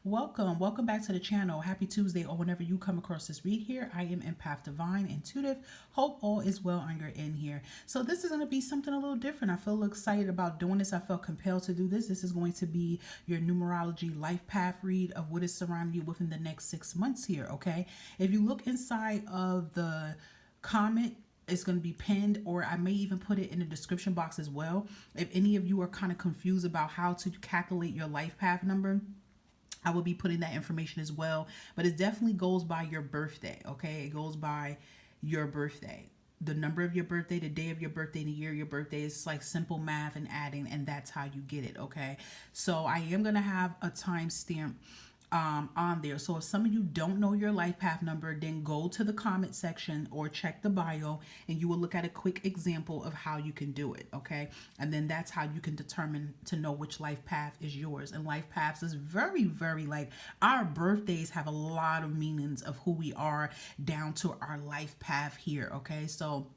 Welcome back to the channel. Happy Tuesday, or whenever you come across this read here. I am Empathdivine, intuitive. Hope all is well on your end here. So this is going to be something a little different. I feel excited about doing this. I felt compelled to do this. This is going to be your numerology life path read of what is surrounding you within the next 6 months here. Okay, if you look inside of the comment, it's going to be pinned, or I may even put it in the description box as well. If any of you are kind of confused about how to calculate your life path number, I will be putting that information as well. But it definitely goes by your birthday, okay? It goes by your birthday. The number of your birthday, the day of your birthday, the year of your birthday. Is like simple math and adding, and that's how you get it, okay? So I am going to have a timestamp on there. So if some of you don't know your life path number, then go to the comment section or check the bio, and you will look at a quick example of how you can do it. Okay. And then that's how you can determine to know which life path is yours. And life paths is very, very like our birthdays have a lot of meanings of who we are down to our life path here. Okay. So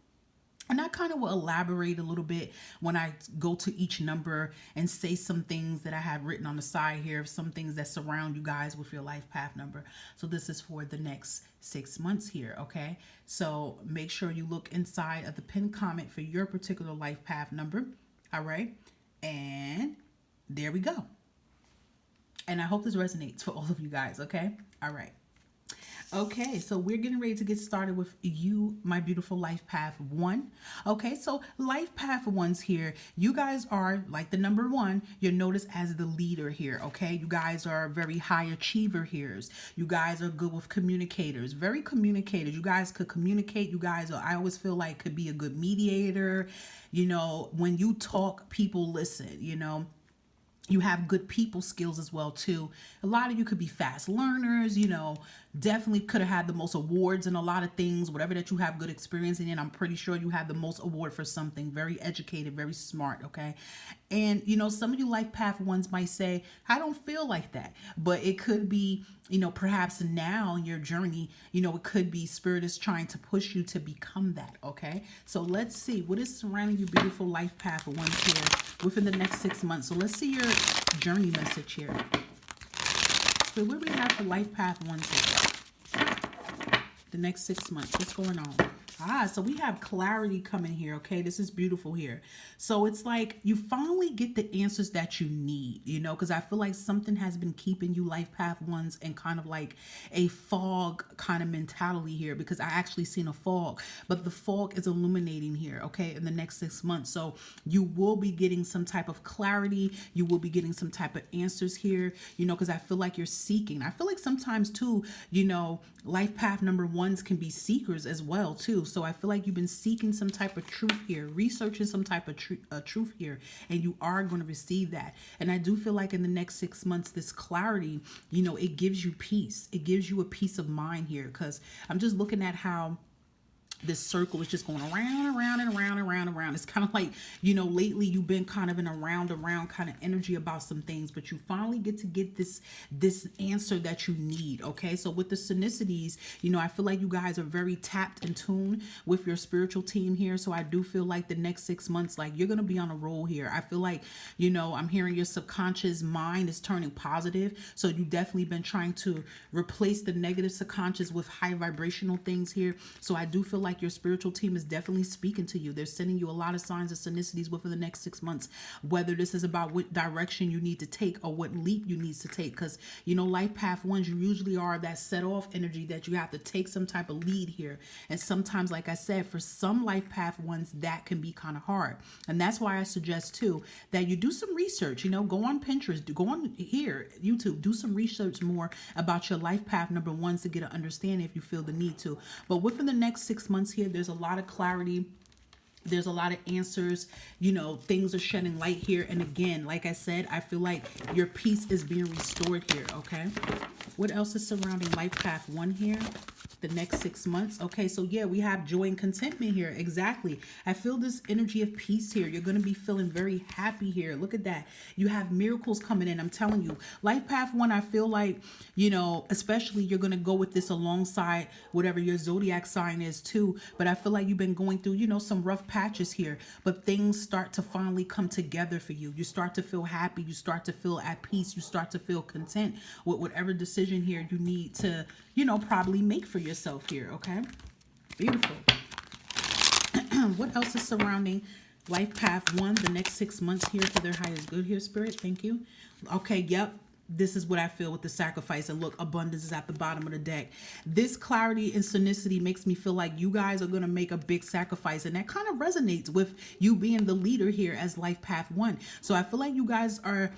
and I kind of will elaborate a little bit when I go to each number and say some things that I have written on the side here, some things that surround you guys with your life path number. So this is for the next 6 months here, okay? So make sure you look inside of the pinned comment for your particular life path number, all right? And there we go. And I hope this resonates for all of you guys, okay? All right. Okay, so we're getting ready to get started with you, my beautiful life path one. Okay, so life path ones here, you guys are like the number one, you're noticed as the leader here. Okay, you guys are very high achiever here. You guys are good with communicators, very communicators. You guys could communicate. You guys are, I always feel like, could be a good mediator. You know, when you talk, people listen, you know. You have good people skills as well too. A lot of you could be fast learners, you know, definitely could have had the most awards in a lot of things, whatever that you have good experience in. And I'm pretty sure you have the most award for something. Very educated, very smart, okay? And, you know, some of you life path ones might say, I don't feel like that. But it could be, you know, perhaps now in your journey, you know, it could be spirit is trying to push you to become that, okay? So let's see what is surrounding you, beautiful life path ones here within the next 6 months. So let's see your journey message here. So what do we have for life path ones here? The next 6 months. What's going on? So we have clarity coming here, okay? This is beautiful here. So it's like you finally get the answers that you need, you know, because I feel like something has been keeping you life path ones in kind of like a fog kind of mentality here, because I actually seen a fog, but the fog is illuminating here, okay, in the next 6 months. So you will be getting some type of clarity. You will be getting some type of answers here, you know, because I feel like you're seeking. I feel like sometimes too, you know, life path number ones can be seekers as well too. So I feel like you've been seeking some type of truth here, researching some type of truth here, and you are going to receive that. And I do feel like in the next 6 months, this clarity, you know, it gives you peace. It gives you a peace of mind here, because I'm just looking at how this circle is just going around and around and around and around and around. It's kind of like, you know, lately you've been kind of in a round around kind of energy about some things, but you finally get to get this answer that you need. Okay, so with the synchronicities, you know, I feel like you guys are very tapped in tune with your spiritual team here. So I do feel like the next 6 months, like you're gonna be on a roll here. I feel like, you know, I'm hearing your subconscious mind is turning positive. So you've definitely been trying to replace the negative subconscious with high vibrational things here. So I do feel like your spiritual team is definitely speaking to you. They're sending you a lot of signs of synchronicities within the next 6 months, whether this is about what direction you need to take or what leap you need to take. Because, you know, life path ones, you usually are that set off energy that you have to take some type of lead here. And sometimes, like I said, for some life path ones, that can be kind of hard. And that's why I suggest too that you do some research, you know, go on Pinterest, go on here, YouTube, do some research more about your life path number ones to get an understanding if you feel the need to. But within the next 6 months here, there's a lot of clarity. There's a lot of answers, you know, things are shedding light here. And again, like I said, I feel like your peace is being restored here, okay? What else is surrounding life path one here? the next 6 months. Okay, so yeah, we have joy and contentment here. Exactly. I feel this energy of peace here. You're going to be feeling very happy here. Look at that. You have miracles coming in. I'm telling you. Life Path 1, I feel like, you know, especially you're going to go with this alongside whatever your zodiac sign is too. But I feel like you've been going through, you know, some rough patches here. But things start to finally come together for you. You start to feel happy. You start to feel at peace. You start to feel content with whatever decision here you need to, you know, probably make for yourself here. Okay, beautiful. What else is surrounding Life Path 1 the next 6 months here for their highest good here, Spirit? Thank you. Okay, yep. This is what I feel with the sacrifice. And look, abundance is at the bottom of the deck. This clarity and synchronicity makes me feel like you guys are going to make a big sacrifice. And that kind of resonates with you being the leader here as Life Path 1. So I feel like you guys are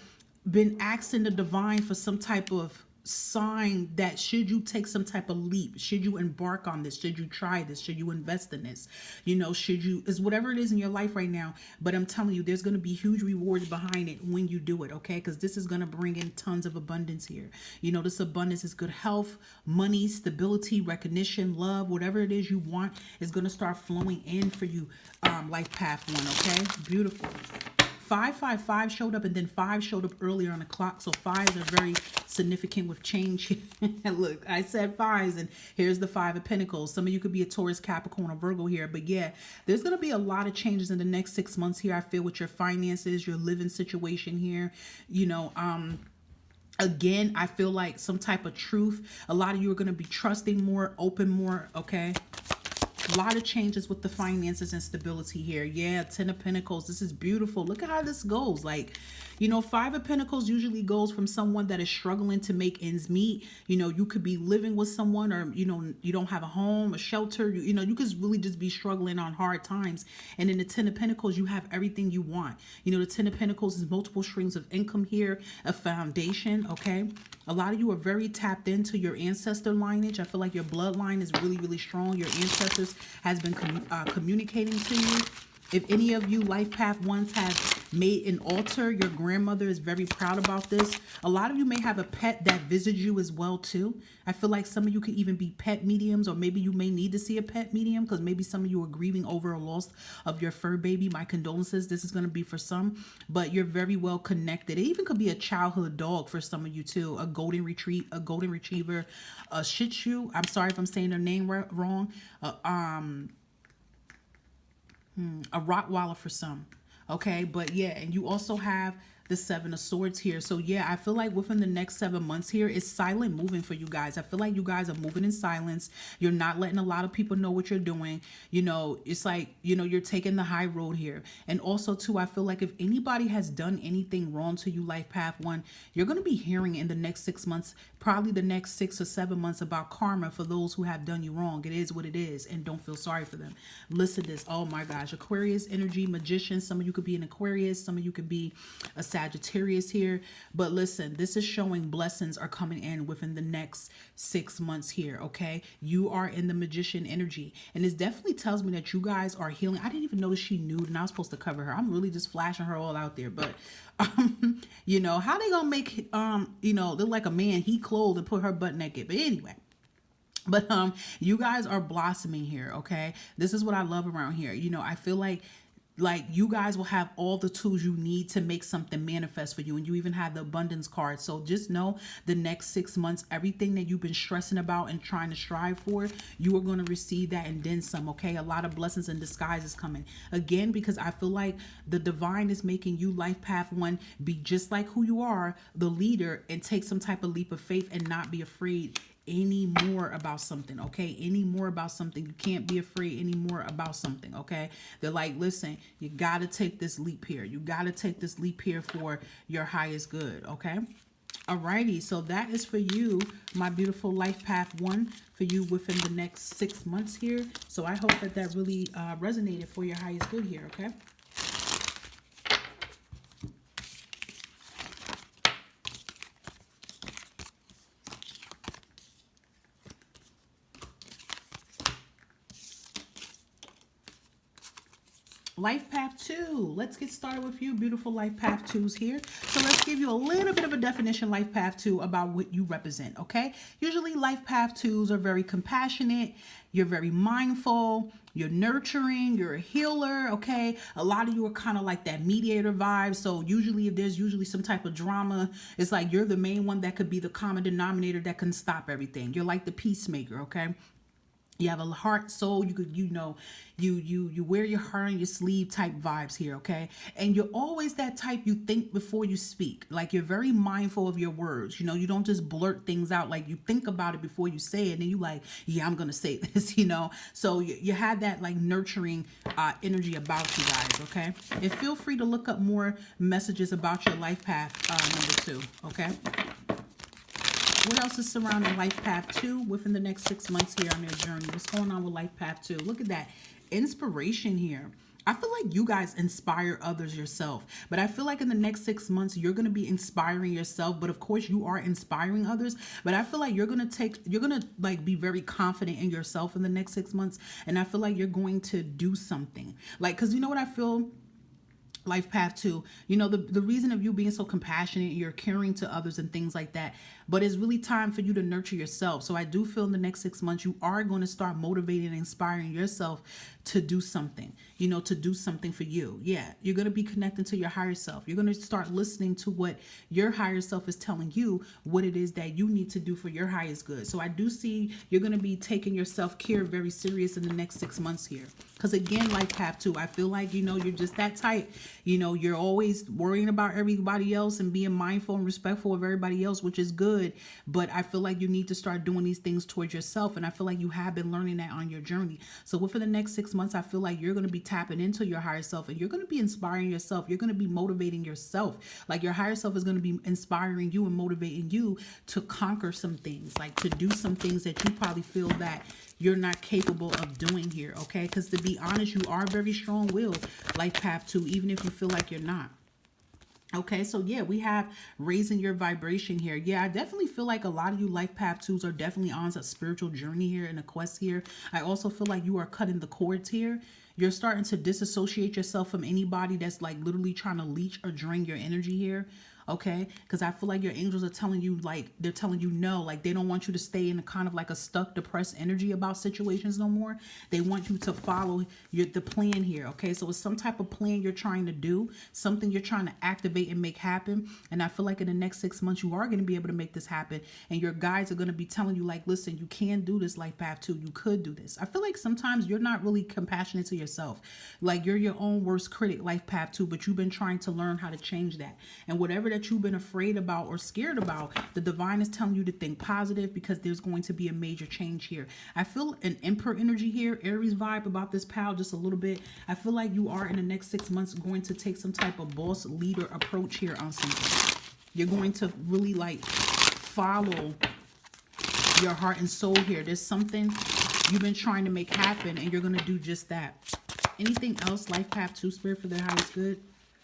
been asking the divine for some type of sign that should you take some type of leap, should you embark on this, should you try this, should you invest in this, you know, should you, is whatever it is in your life right now. But I'm telling you, there's going to be huge rewards behind it when you do it. Okay, because this is going to bring in tons of abundance here. You know, this abundance is good health, money, stability, recognition, love, whatever it is you want is going to start flowing in for you. Life Path 1. Okay, beautiful. 555 showed up, and then 5 showed up earlier on the clock. So 5s are very significant with change. Look, I said 5s, and here's the 5 of Pentacles. Some of you could be a Taurus, Capricorn, or Virgo here. But yeah, there's going to be a lot of changes in the next 6 months here. I feel with your finances, your living situation here. You know, again, I feel like some type of truth. A lot of you are going to be trusting more, open more. Okay. A lot of changes with the finances and stability here. Yeah, 10 of Pentacles. This is beautiful. Look at how this goes. Like, you know, 5 of Pentacles usually goes from someone that is struggling to make ends meet. You know, you could be living with someone, or, you know, you don't have a home, a shelter. You know, you could really just be struggling on hard times. And in the 10 of Pentacles, you have everything you want. You know, the 10 of Pentacles is multiple streams of income here, a foundation. Okay. A lot of you are very tapped into your ancestor lineage. I feel like your bloodline is really, really strong. Your ancestors has been communicating to you. If any of you Life Path 1s have made an altar, your grandmother is very proud about this. A lot of you may have a pet that visits you as well too. I feel like some of you could even be pet mediums, or maybe you may need to see a pet medium because maybe some of you are grieving over a loss of your fur baby. My condolences. This is going to be for some, but you're very well connected. It even could be a childhood dog for some of you too. A golden retriever, a Shih Tzu. I'm sorry if I'm saying their name wrong. A Rottweiler for some. Okay, but yeah, and you also have the 7 of Swords here. So yeah, I feel like within the next 7 months here, it's silent moving for you guys. I feel like you guys are moving in silence. You're not letting a lot of people know what you're doing. You know, it's like, you know, you're taking the high road here. And also too, I feel like if anybody has done anything wrong to you, Life Path 1, you're going to be hearing in the next 6 months, probably the next 6 or 7 months, about karma for those who have done you wrong. It is what it is, and don't feel sorry for them. Listen to this. Oh my gosh, Aquarius energy, Magician. Some of you could be an Aquarius. Some of you could be a Sagittarius here. But listen, this is showing blessings are coming in within the next 6 months here. Okay, you are in the Magician energy, and this definitely tells me that you guys are healing. I didn't even notice she nude, and I was supposed to cover her. I'm really just flashing her all out there. But you know, how they gonna make you know, they're like a man, he clothed and put her butt naked. But anyway, but you guys are blossoming here. Okay, this is what I love around here. You know, I feel like you guys will have all the tools you need to make something manifest for you, and you even have the abundance card. So just know the next 6 months, everything that you've been stressing about and trying to strive for, you are going to receive that and then some. Okay, a lot of blessings in disguise is coming again, because I feel like the divine is making you, Life Path 1, be just like who you are, the leader, and take some type of leap of faith and not be afraid any more about something. Okay, any more about something. You can't be afraid anymore about something. Okay, they're like, listen, you got to take this leap here. You got to take this leap here for your highest good. Okay, alrighty, so that is for you, my beautiful Life Path 1, for you within the next 6 months here. So I hope that that really resonated for your highest good here. Okay, Life Path 2. Let's get started with you, beautiful Life Path 2s here. So let's give you a little bit of a definition, Life Path 2, about what you represent, okay? Usually Life Path 2s are very compassionate. You're very mindful. You're nurturing. You're a healer, okay? A lot of you are kind of like that mediator vibe. So usually if there's usually some type of drama, it's like you're the main one that could be the common denominator that can stop everything. You're like the peacemaker, okay? You have a heart, soul, you could, you wear your heart on your sleeve type vibes here, okay? And you're always that type, you think before you speak. Like, you're very mindful of your words. You know, you don't just blurt things out. Like, you think about it before you say it, and you like, yeah, I'm gonna say this, you know? So you have that like nurturing energy about you guys, okay? And feel free to look up more messages about your life path number 2, okay? What else is surrounding Life Path 2 within the next 6 months here on their journey? What's going on with Life Path 2? Look at that. Inspiration here. I feel like you guys inspire others yourself, but I feel like in the next 6 months, you're going to be inspiring yourself. But of course you are inspiring others, but I feel like you're going to like be very confident in yourself in the next 6 months. And I feel like you're going to do something like, cause you know what I feel? Life Path 2, you know, the reason of you being so compassionate, you're caring to others and things like that, but it's really time for you to nurture yourself. So I do feel in the next 6 months, you are going to start motivating and inspiring yourself to do something, you know, to do something for you. Yeah, you're going to be connecting to your higher self. You're going to start listening to what your higher self is telling you, what it is that you need to do for your highest good. So I do see you're going to be taking your self-care very serious in the next 6 months here. Because again, Life Path 2, I feel like, you know, you're just that type. You know, you're always worrying about everybody else and being mindful and respectful of everybody else, which is good. But I feel like you need to start doing these things towards yourself. And I feel like you have been learning that on your journey. So within the next 6 months, I feel like you're going to be tapping into your higher self and you're going to be inspiring yourself. You're going to be motivating yourself. Like, your higher self is going to be inspiring you and motivating you to conquer some things, like to do some things that you probably feel that you're not capable of doing here, okay? Because to be honest, you are very strong-willed, Life Path 2, even if you feel like you're not. Okay, so yeah, we have raising your vibration here. Yeah, I definitely feel like a lot of you Life Path 2s are definitely on a spiritual journey here and a quest here. I also feel like you are cutting the cords here. You're starting to disassociate yourself from anybody that's like literally trying to leech or drain your energy here. Okay, because I feel like your angels are telling you, like, they're telling you no, like they don't want you to stay in a kind of like a stuck, depressed energy about situations no more. They want you to follow the plan here. Okay, so it's some type of plan you're trying to do, something you're trying to activate and make happen. And I feel like in the next 6 months, you are going to be able to make this happen. And your guides are going to be telling you, like, listen, you can do this, Life Path 2. You could do this. I feel like sometimes you're not really compassionate to yourself. Like, you're your own worst critic, Life Path 2, but you've been trying to learn how to change that. And whatever that you've been afraid about or scared about, the divine is telling you to think positive, because there's going to be a major change here. I feel an Emperor energy here, Aries vibe about this pal just a little bit. I feel like you are in the next 6 months going to take some type of boss leader approach here on something. You're going to really like follow your heart and soul here. There's something you've been trying to make happen and you're going to do just that. Anything else, Life Path 2 Spirit, for their highest good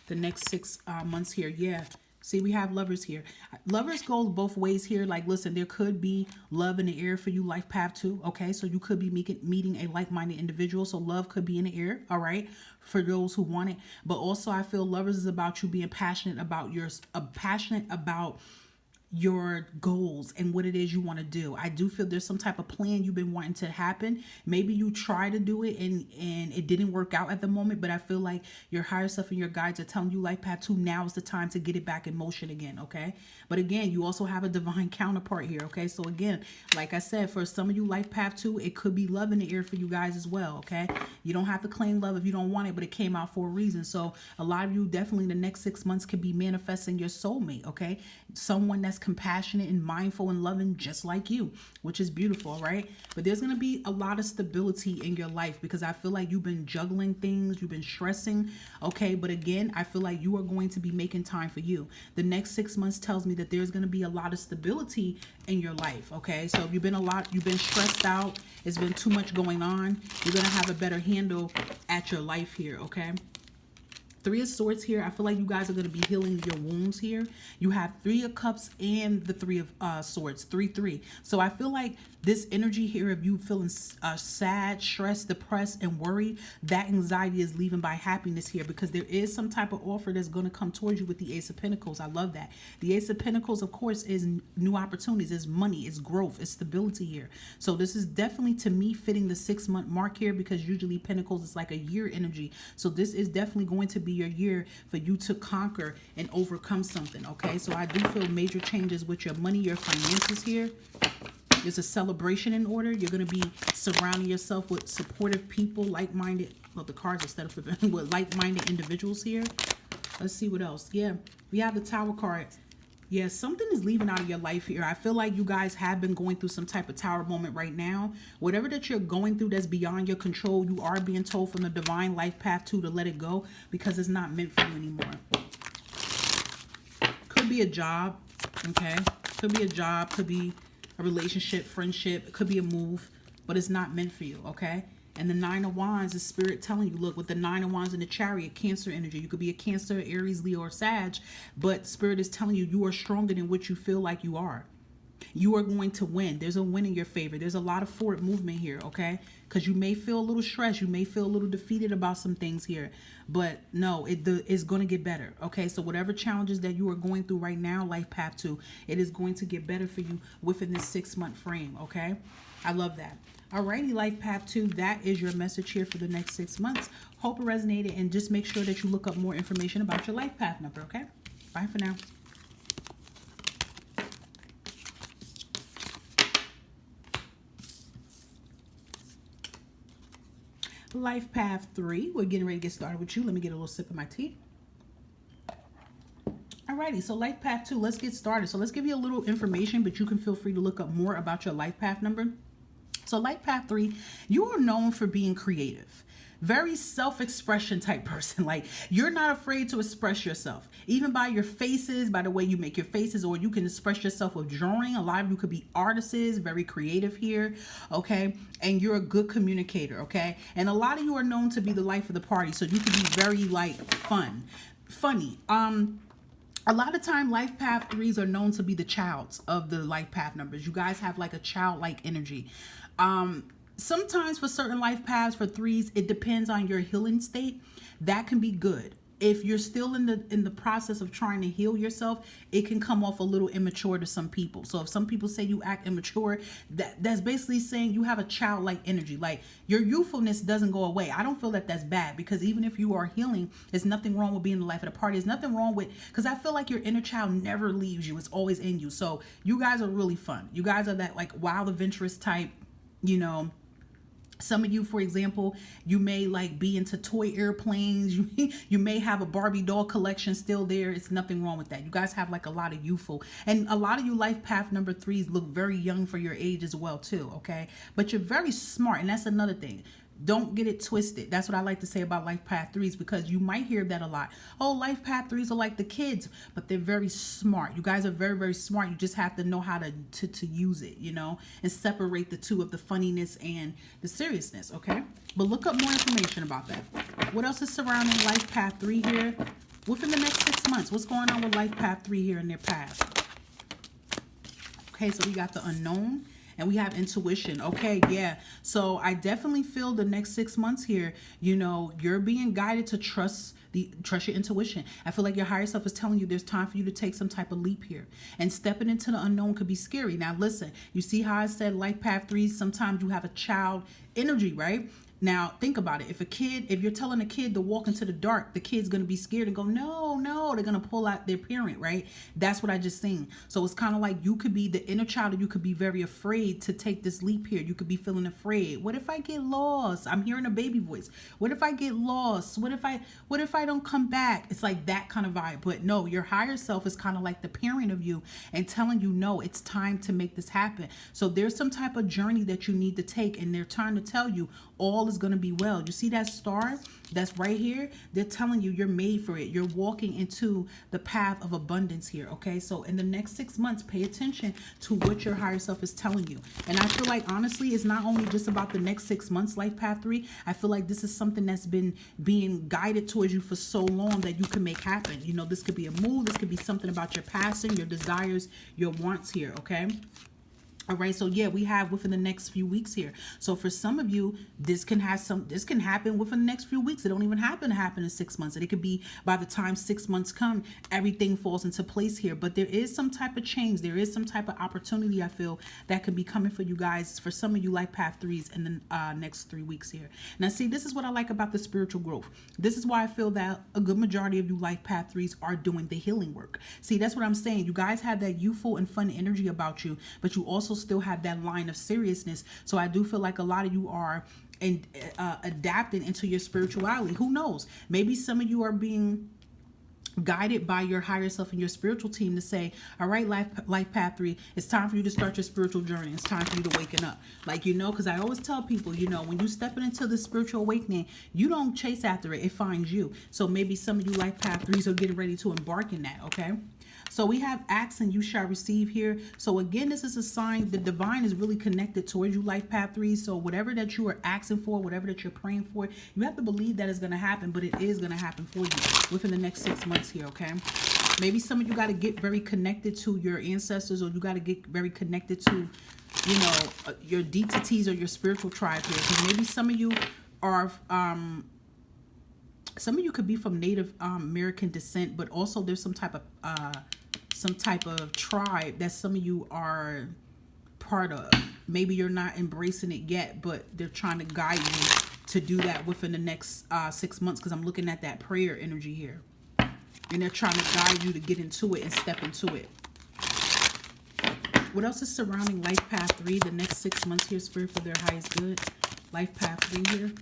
the next 6 months here? Yeah. See, we have Lovers here. Lovers goes both ways here. Like, listen, there could be love in the air for you, Life Path 2. Okay, so you could be meeting a like-minded individual. So love could be in the air, all right, for those who want it. But also, I feel Lovers is about you being passionate about your goals and what it is you want to do. I do feel there's some type of plan you've been wanting to happen. Maybe you try to do it and it didn't work out at the moment, but I feel like your higher self and your guides are telling you, Life Path 2, now is the time to get it back in motion again, okay? But again, you also have a divine counterpart here, okay? So again, like I said, for some of you Life Path 2, it could be love in the air for you guys as well, okay? You don't have to claim love if you don't want it, but it came out for a reason. So a lot of you definitely in the next 6 months could be manifesting your soulmate, okay? Someone that's compassionate and mindful and loving just like you, which is beautiful, right? But there's going to be a lot of stability in your life, because I feel like you've been juggling things, you've been stressing, okay? But again, I feel like you are going to be making time for you. The next 6 months tells me that there's going to be a lot of stability in your life, okay? So if you've been stressed out, it's been too much going on, you're going to have a better handle at your life here, okay? Three of Swords here. I feel like you guys are going to be healing your wounds here. You have Three of Cups and the Three of Swords. 3-3. So I feel like this energy here of you feeling sad, stressed, depressed, and worried, that anxiety is leaving by happiness here, because there is some type of offer that's going to come towards you with the Ace of Pentacles. I love that. The Ace of Pentacles, of course, is new opportunities, is money, is growth, is stability here. So this is definitely, to me, fitting the 6-month mark here, because usually Pentacles is like a year energy. So this is definitely going to be your year for you to conquer and overcome something, okay? So I do feel major changes with your money, your finances here. There's a celebration in order. You're going to be surrounding yourself with supportive people, like-minded, well, the cards instead of flipping, with like-minded individuals here. Let's see what else. Yeah, we have the Tower card. Yeah, something is leaving out of your life here. I feel like you guys have been going through some type of tower moment right now. Whatever that you're going through that's beyond your control, you are being told from the divine life path to let it go, because it's not meant for you anymore. Could be a job, okay? Could be a job, could be a relationship, friendship, it could be a move, but it's not meant for you, okay? And the Nine of Wands is Spirit telling you, look, with the Nine of Wands and the Chariot, Cancer energy. You could be a Cancer, Aries, Leo, or Sag, but Spirit is telling you, you are stronger than what you feel like you are. You are going to win. There's a win in your favor. There's a lot of forward movement here, okay? Because you may feel a little stressed. You may feel a little defeated about some things here. But no, it's going to get better, okay? So whatever challenges that you are going through right now, Life Path 2, it is going to get better for you within this 6-month frame, okay? I love that. Alrighty, Life Path 2, that is your message here for the next 6 months. Hope it resonated, and just make sure that you look up more information about your Life Path number, okay? Bye for now. Life Path 3, we're getting ready to get started with you. Let me get a little sip of my tea. Alrighty, so Life Path 2, let's get started. So let's give you a little information, but you can feel free to look up more about your Life Path number. So Life Path 3, you are known for being creative. Very self-expression type person. Like, you're not afraid to express yourself, even by your faces, by the way you make your faces, or you can express yourself with drawing. A lot of you could be artists, very creative here, okay? And you're a good communicator, okay? And a lot of you are known to be the life of the party, so you can be very, like, funny. A lot of time, Life Path 3s are known to be the childs of the Life Path numbers. You guys have like a childlike energy. Sometimes for certain life paths, for 3s, it depends on your healing state. That can be good. If you're still in the process of trying to heal yourself, it can come off a little immature to some people. So if some people say you act immature, that's basically saying you have a childlike energy. Like, your youthfulness doesn't go away. I don't feel that that's bad, because even if you are healing, there's nothing wrong with being the life of the party. There's nothing wrong with, because I feel like your inner child never leaves you. It's always in you. So you guys are really fun. You guys are that like wild, adventurous type, you know. Some of you, for example, you may like be into toy airplanes. You may have a Barbie doll collection still there. It's nothing wrong with that. You guys have like a lot of youthful, and a lot of you Life Path number 3s look very young for your age as well too, okay? But you're very smart, and that's another thing. Don't get it twisted. That's what I like to say about Life Path 3s, because you might hear that a lot. Oh, Life Path 3s are like the kids, but they're very smart. You guys are very, very smart. You just have to know how to use it, you know, and separate the two of the funniness and the seriousness, okay? But look up more information about that. What else is surrounding Life Path 3 here? Within the next 6 months, what's going on with Life Path 3 here in their path? Okay, so we got the unknown. And we have intuition. Okay, yeah. So I definitely feel the next 6 months here, you know, you're being guided to trust your intuition. I feel like your higher self is telling you there's time for you to take some type of leap here. And stepping into the unknown could be scary. Now listen, you see how I said Life Path 3s, sometimes you have a child energy, right? Now, think about it. If you're telling a kid to walk into the dark, the kid's going to be scared and go, no, they're going to pull out their parent, right? That's what I just seen. So it's kind of like you could be the inner child, and you could be very afraid to take this leap here. You could be feeling afraid. What if I get lost? I'm hearing a baby voice. What if I get lost? What if I don't come back? It's like that kind of vibe. But no, your higher self is kind of like the parent of you and telling you, no, it's time to make this happen. So there's some type of journey that you need to take, and they're trying to tell you all all is going to be well. You see that star that's right here? They're telling you you're made for it. You're walking into the path of abundance here, okay? So in the next 6 months, pay attention to what your higher self is telling you. And I feel like, honestly, it's not only just about the next 6 months, Life Path 3. I feel like this is something that's been being guided towards you for so long that you can make happen. You know, this could be a move. This could be something about your passion, your desires, your wants here, okay? All right, so yeah, we have within the next few weeks here. So for some of you, this can happen within the next few weeks. It don't even happen in 6 months. It could be by the time 6 months come, everything falls into place here. But there is some type of change. There is some type of opportunity, I feel, that could be coming for you guys, for some of you Life Path 3s in the next 3 weeks here. Now, see, this is what I like about the spiritual growth. This is why I feel that a good majority of you Life Path 3s are doing the healing work. See, that's what I'm saying. You guys have that youthful and fun energy about you, but you also still have that line of seriousness. So I do feel like a lot of you are adapting into your spirituality. Who knows? Maybe some of you are being guided by your higher self and your spiritual team to say, all right, life path 3, it's time for you to start your spiritual journey. It's time for you to waken up. Like, you know, because I always tell people, you know, when you're stepping into the spiritual awakening, you don't chase after it. It finds you. So maybe some of you Life Path 3s are getting ready to embark in that, okay? So we have ask and you shall receive here. So again, this is a sign the divine is really connected towards you, Life Path 3. So whatever that you are asking for, whatever that you're praying for, you have to believe that is going to happen, but it is going to happen for you within the next 6 months here, okay? Maybe some of you got to get very connected to your ancestors, or you got to get very connected to, you know, your deities or your spiritual tribe here. Because maybe some of you are... some of you could be from Native American descent, but also there's some type of tribe that some of you are part of. Maybe you're not embracing it yet, but they're trying to guide you to do that within the next 6 months, because I'm looking at that prayer energy here. And they're trying to guide you to get into it and step into it. What else is surrounding Life Path 3 the next 6 months here, Spirit, for their highest good? Life Path 3 here.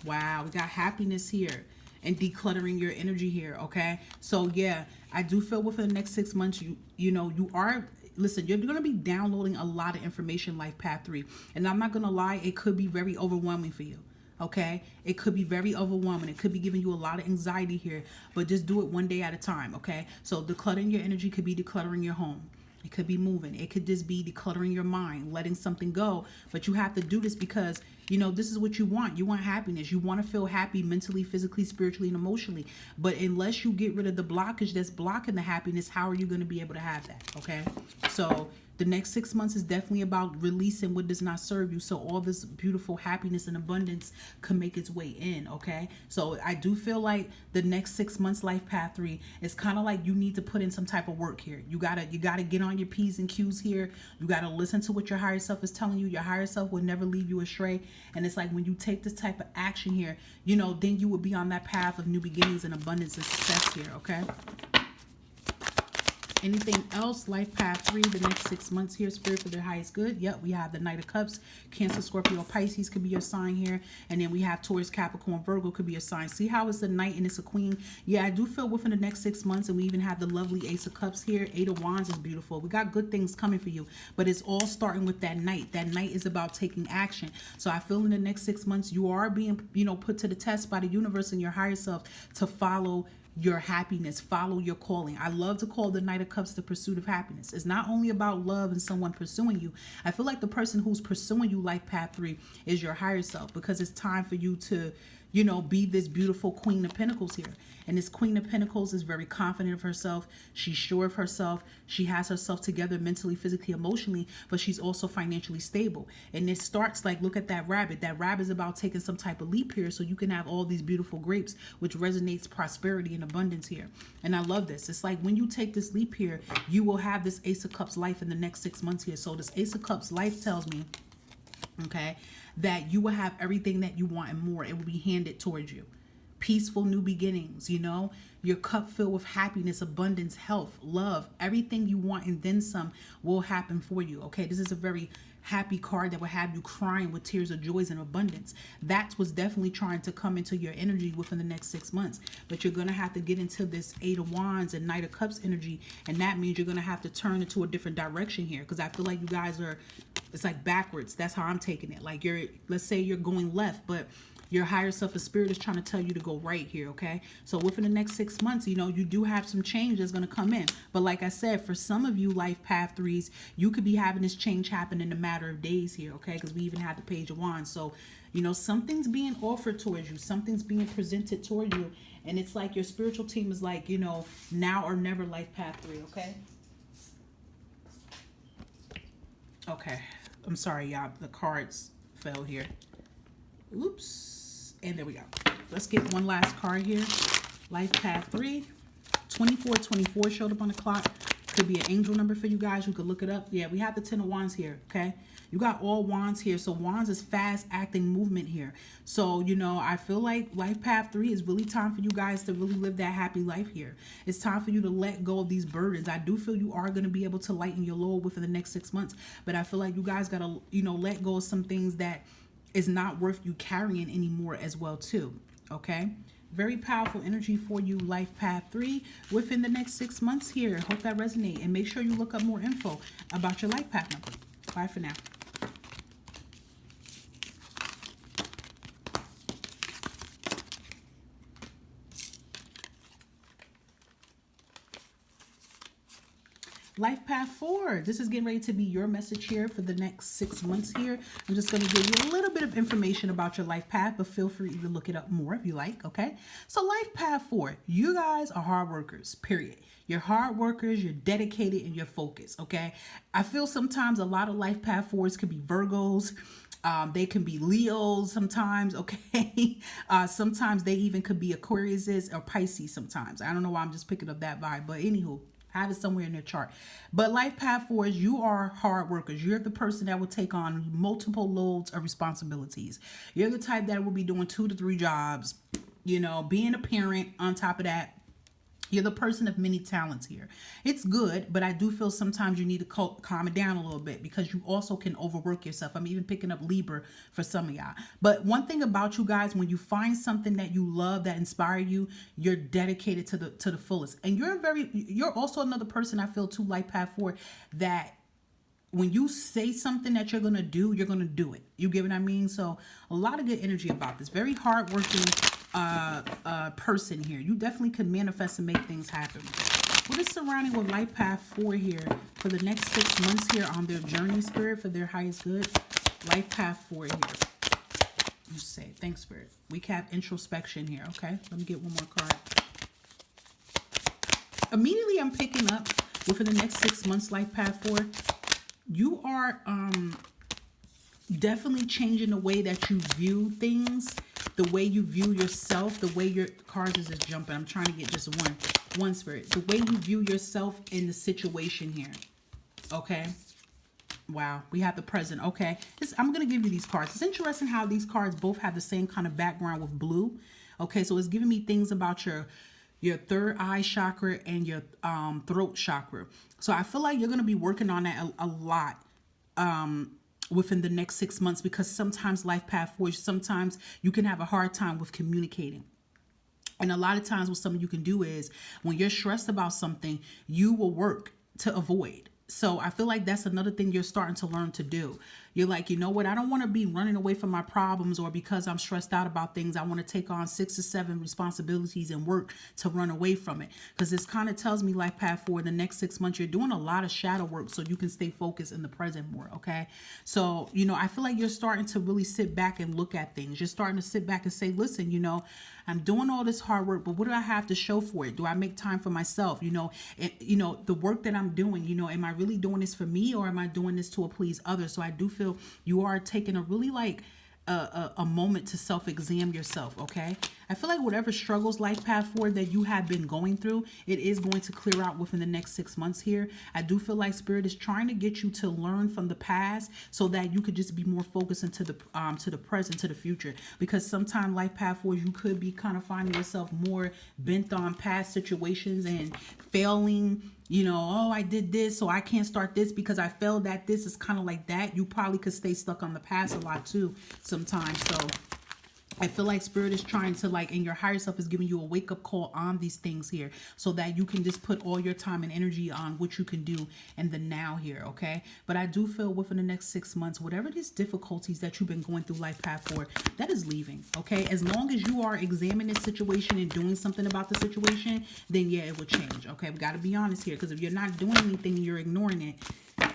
Wow, we got happiness here. And decluttering your energy here, okay? So yeah, I do feel within the next 6 months, you know, you are, listen, you're going to be downloading a lot of information, Life Path 3. And I'm not going to lie, it could be very overwhelming for you, okay? It could be very overwhelming. It could be giving you a lot of anxiety here, but just do it one day at a time, okay? So decluttering your energy could be decluttering your home. It could be moving. It could just be decluttering your mind, letting something go. But you have to do this because, you know, this is what you want. You want happiness. You want to feel happy mentally, physically, spiritually, and emotionally. But unless you get rid of the blockage that's blocking the happiness, how are you going to be able to have that? Okay. So the next 6 months is definitely about releasing what does not serve you, so all this beautiful happiness and abundance can make its way in, okay? So I do feel like the next 6 months, Life Path 3, is kind of like you need to put in some type of work here. You gotta get on your P's and Q's here. You gotta listen to what your higher self is telling you. Your higher self will never leave you astray. And it's like when you take this type of action here, you know, then you will be on that path of new beginnings and abundance and success here, okay? Anything else? Life Path 3, the next 6 months here, Spirit, for their highest good. Yep, we have the Knight of Cups. Cancer, Scorpio, Pisces could be your sign here. And then we have Taurus, Capricorn, Virgo could be your sign. See how it's a Knight and it's a Queen? Yeah, I do feel within the next 6 months, and we even have the lovely Ace of Cups here. Eight of Wands is beautiful. We got good things coming for you, but it's all starting with that Knight. That Knight is about taking action. So I feel in the next 6 months, you are being, you know, put to the test by the universe and your higher self to follow your happiness, follow your calling. I love to call the Knight of Cups the pursuit of happiness. It's not only about love and someone pursuing you. I feel like the person who's pursuing you, Life Path 3, is your higher self, because it's time for you to, you know, be this beautiful Queen of Pentacles here. And this Queen of Pentacles is very confident of herself. She's sure of herself. She has herself together mentally, physically, emotionally, but she's also financially stable. And it starts like, look at that rabbit. That rabbit is about taking some type of leap here so you can have all these beautiful grapes, which resonates prosperity and abundance here. And I love this. It's like when you take this leap here, you will have this Ace of Cups life in the next 6 months here. So this Ace of Cups life tells me, okay, that you will have everything that you want and more. It will be handed towards you. peaceful new beginnings, you know, your cup filled with happiness, abundance, health, love, everything you want and then some will happen for you. Okay, this is a very happy card that will have you crying with tears of joys and abundance. That's what's definitely trying to come into your energy within the next 6 months. But you're going to have to get into this 8 of Wands and Knight of Cups energy, and that means you're going to have to turn into a different direction here, because I feel like you guys are, it's like backwards. That's how I'm taking it. Like let's say you're going left, but your higher self of spirit is trying to tell you to go right here, okay? So within the next 6 months, you know, you do have some change that's going to come in. But like I said, for some of you Life Path 3s, you could be having this change happen in a matter of days here, okay? Because we even had the Page of Wands. So, you know, something's being offered towards you. Something's being presented toward you. And it's like your spiritual team is like, you know, now or never Life Path 3, okay? Okay. I'm sorry, y'all. The cards fell here. Oops. And there we go. Let's get one last card here. Life Path 3. 2424 showed up on the clock. Could be an angel number for you guys. You could look it up. Yeah, we have the 10 of Wands here, okay? You got all Wands here. So Wands is fast acting movement here. So, you know, I feel like Life Path 3 is really time for you guys to really live that happy life here. It's time for you to let go of these burdens. I do feel you are going to be able to lighten your load within the next 6 months. But I feel like you guys got to, you know, let go of some things that is not worth you carrying anymore as well too, okay? Very powerful energy for you, Life Path 3, within the next 6 months here. Hope that resonates, and make sure you look up more info about your Life Path number. Bye for now. Life Path 4. This is getting ready to be your message here for the next 6 months here. I'm just going to give you a little bit of information about your life path, but feel free to look it up more if you like, okay? So Life Path 4, you guys are hard workers, period. You're hard workers, you're dedicated, and you're focused, okay? I feel sometimes a lot of Life Path 4s could be Virgos. They can be Leos sometimes, okay? Sometimes they even could be Aquariuses or Pisces sometimes. I don't know why I'm just picking up that vibe, but anywho, have it somewhere in their chart. But Life Path 4s, you are hard workers. You're the person that will take on multiple loads of responsibilities. You're the type that will be doing 2 to 3 jobs, you know, being a parent on top of that. You're the person of many talents here. It's good, but I do feel sometimes you need to calm it down a little bit, because you also can overwork yourself. I'm even picking up Libra for some of y'all. But one thing about you guys, when you find something that you love, that inspire you, you're dedicated to the fullest. And you're also another person, I feel too, Life Path 4, that when you say something that you're going to do, you're going to do it. You get what I mean? So a lot of good energy about this. Very hardworking person here. You definitely can manifest and make things happen. What is surrounding with Life Path 4 here for the next 6 months here on their journey, Spirit, for their highest good? Life Path 4 here. You say, thanks, Spirit. We have introspection here, okay? Let me get one more card. Immediately I'm picking up within the next 6 months, Life Path 4. You are definitely changing the way that you view things, the way you view yourself, the way your cards is just jumping. I'm trying to get just one Spirit. The way you view yourself in the situation here. Okay. Wow. We have the present. Okay. I'm going to give you these cards. It's interesting how these cards both have the same kind of background with blue. Okay. So it's giving me things about your third eye chakra and your throat chakra. So I feel like you're going to be working on that a lot within the next 6 months, because sometimes Life Path 4, sometimes you can have a hard time with communicating. And a lot of times what some of you can do is when you're stressed about something, you will work to avoid. So I feel like that's another thing you're starting to learn to do. You're like, you know what? I don't want to be running away from my problems, or because I'm stressed out about things, I want to take on 6 or 7 responsibilities and work to run away from it. Because this kind of tells me, Life Path 4, the next 6 months, you're doing a lot of shadow work so you can stay focused in the present more, okay? So, you know, I feel like you're starting to really sit back and look at things. You're starting to sit back and say, listen, you know, I'm doing all this hard work, but what do I have to show for it? Do I make time for myself? You know, the work that I'm doing, you know, am I really doing this for me, or am I doing this to please others? So I do feel you are taking a really a moment to self-examine yourself, okay? I feel like whatever struggles Life Path 4 that you have been going through, it is going to clear out within the next 6 months here. I do feel like Spirit is trying to get you to learn from the past so that you could just be more focused into the present, to the future. Because sometimes Life Path 4, you could be kind of finding yourself more bent on past situations and failing. Oh, I did this, so I can't start this because I failed at this. It's kind of like that. You probably could stay stuck on the past a lot too sometimes. So I feel like Spirit is trying to, like, and your higher self is giving you a wake-up call on these things here so that you can just put all your time and energy on what you can do in the now here, okay? But I do feel within the next 6 months, whatever these difficulties that you've been going through Life Path for, that is leaving, okay? As long as you are examining the situation and doing something about the situation, then yeah, it will change, okay? We got to be honest here, because if you're not doing anything and you're ignoring it,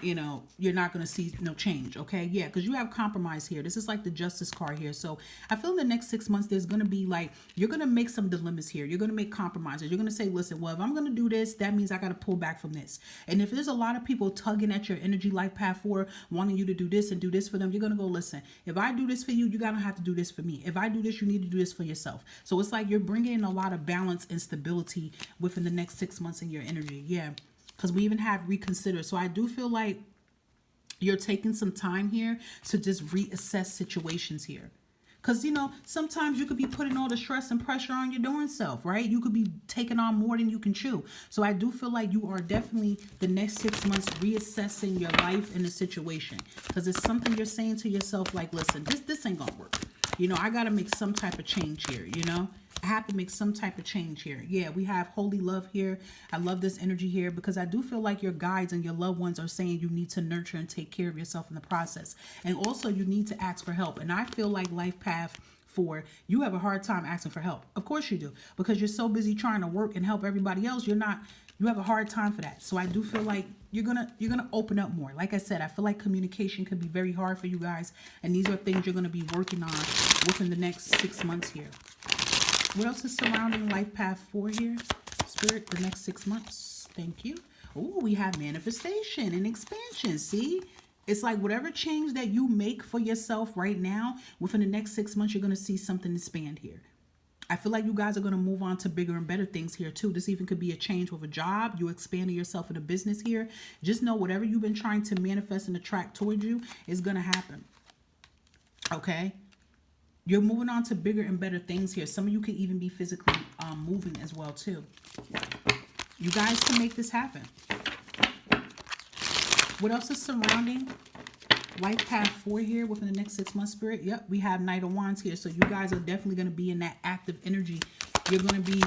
you're not going to see no change, okay? Yeah, because you have compromise here. This is like the Justice card here. So I feel in the next 6 months, there's going to be like, you're going to make some dilemmas here. You're going to make compromises. You're going to say, listen, well, if I'm going to do this, that means I got to pull back from this. And if there's a lot of people tugging at your energy Life Path 4, wanting you to do this and do this for them, you're going to go, listen, if I do this for you, you got to have to do this for me. If I do this, you need to do this for yourself. So it's like you're bringing in a lot of balance and stability within the next 6 months in your energy. Yeah. Because we even have reconsider. So I do feel like you're taking some time here to just reassess situations here. Because, sometimes you could be putting all the stress and pressure on your darn self, right? You could be taking on more than you can chew. So I do feel like you are definitely the next 6 months reassessing your life and the situation. Because it's something you're saying to yourself like, listen, this ain't going to work. I got to make some type of change here, I have to make some type of change here. Yeah, we have holy love here. I love this energy here because I do feel like your guides and your loved ones are saying you need to nurture and take care of yourself in the process. And also you need to ask for help. And I feel like Life Path 4, you have a hard time asking for help. Of course you do, because you're so busy trying to work and help everybody else. You have a hard time for that. So I do feel like you're gonna open up more. Like I said, I feel like communication could be very hard for you guys, and these are things you're gonna be working on within the next 6 months here. What else is surrounding Life Path 4 here? Spirit, the next 6 months. Thank you. Oh, we have manifestation and expansion. See? It's like whatever change that you make for yourself right now, within the next 6 months, you're going to see something expand here. I feel like you guys are going to move on to bigger and better things here too. This even could be a change with a job. You expanding yourself in a business here. Just know whatever you've been trying to manifest and attract towards you is going to happen. Okay? You're moving on to bigger and better things here. Some of you can even be physically moving as well too. You guys can make this happen. What else is surrounding Life Path 4 here within the next 6 months, Spirit? Yep, we have Knight of Wands here. So you guys are definitely going to be in that active energy. You're going to be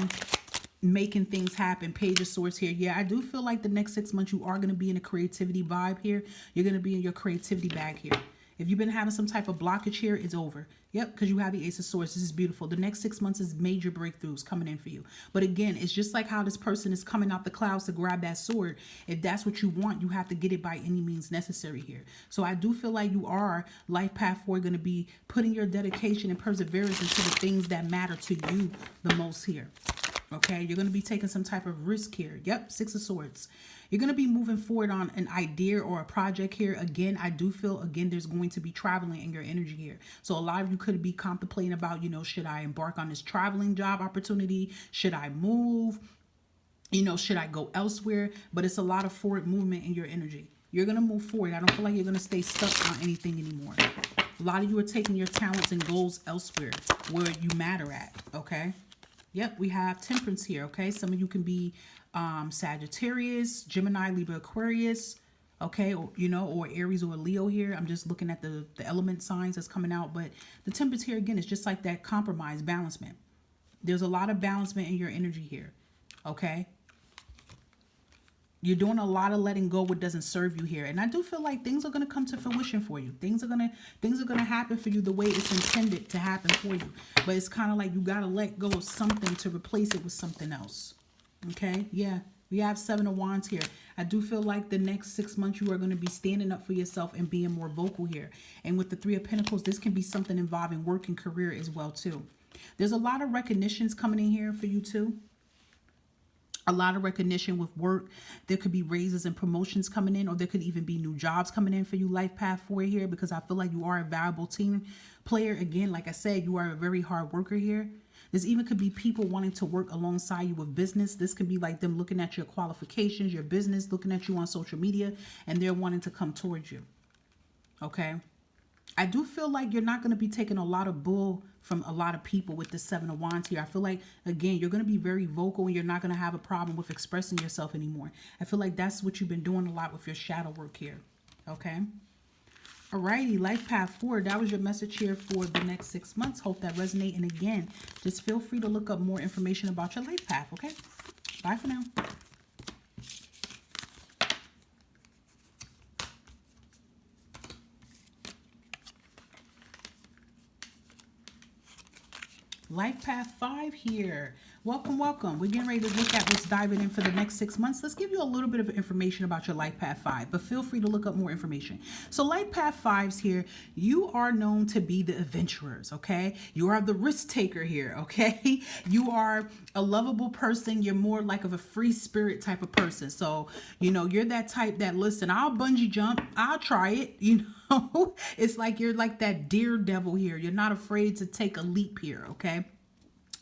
making things happen. Page of Swords here. Yeah, I do feel like the next 6 months you are going to be in a creativity vibe here. You're going to be in your creativity bag here. If you've been having some type of blockage here, it's over. Yep, because you have the Ace of Swords. This is beautiful. The next 6 months is major breakthroughs coming in for you. But again, it's just like how this person is coming out the clouds to grab that sword. If that's what you want, you have to get it by any means necessary here. So I do feel like you are, Life Path 4, going to be putting your dedication and perseverance into the things that matter to you the most here. Okay, you're going to be taking some type of risk here. Yep, Six of Swords. You're going to be moving forward on an idea or a project here. Again, I do feel, there's going to be traveling in your energy here. So a lot of you could be contemplating about, should I embark on this traveling job opportunity? Should I move? Should I go elsewhere? But it's a lot of forward movement in your energy. You're going to move forward. I don't feel like you're going to stay stuck on anything anymore. A lot of you are taking your talents and goals elsewhere where you matter at, okay? Yep, we have Temperance here, okay? Some of you can be Sagittarius, Gemini, Libra, Aquarius, okay? Or Aries or Leo here. I'm just looking at the element signs that's coming out. But the Temperance here, again, is just like that compromise, balancement. There's a lot of balancement in your energy here, okay? You're doing a lot of letting go what doesn't serve you here. And I do feel like things are going to come to fruition for you. Things are going to happen for you the way it's intended to happen for you. But it's kind of like you got to let go of something to replace it with something else. Okay? Yeah. We have Seven of Wands here. I do feel like the next 6 months you are going to be standing up for yourself and being more vocal here. And with the Three of Pentacles, this can be something involving work and career as well too. There's a lot of recognitions coming in here for you too. A lot of recognition with work. There could be raises and promotions coming in, or there could even be new jobs coming in for you, Life Path 4 here, because I feel like you are a valuable team player. Again, like I said, you are a very hard worker here. This even could be people wanting to work alongside you with business. This could be like them looking at your qualifications, your business, looking at you on social media, and they're wanting to come towards you. Okay. I do feel like you're not going to be taking a lot of bull from a lot of people with the Seven of Wands here. I feel like, again, you're going to be very vocal and you're not going to have a problem with expressing yourself anymore. I feel like that's what you've been doing a lot with your shadow work here. Okay. Alrighty, Life Path 4. That was your message here for the next 6 months. Hope that resonates. And again, just feel free to look up more information about your life path. Okay. Bye for now. Life Path 5 here. Welcome, welcome. We're getting ready to look at what's diving in for the next 6 months. Let's give you a little bit of information about your Life Path 5, but feel free to look up more information. So Life Path 5s here, you are known to be the adventurers, okay? You are the risk taker here, okay? You are a lovable person. You're more like of a free spirit type of person. So, you know, you're that type that, listen, I'll bungee jump. I'll try it, you know? It's like you're like that daredevil here. You're not afraid to take a leap here, okay?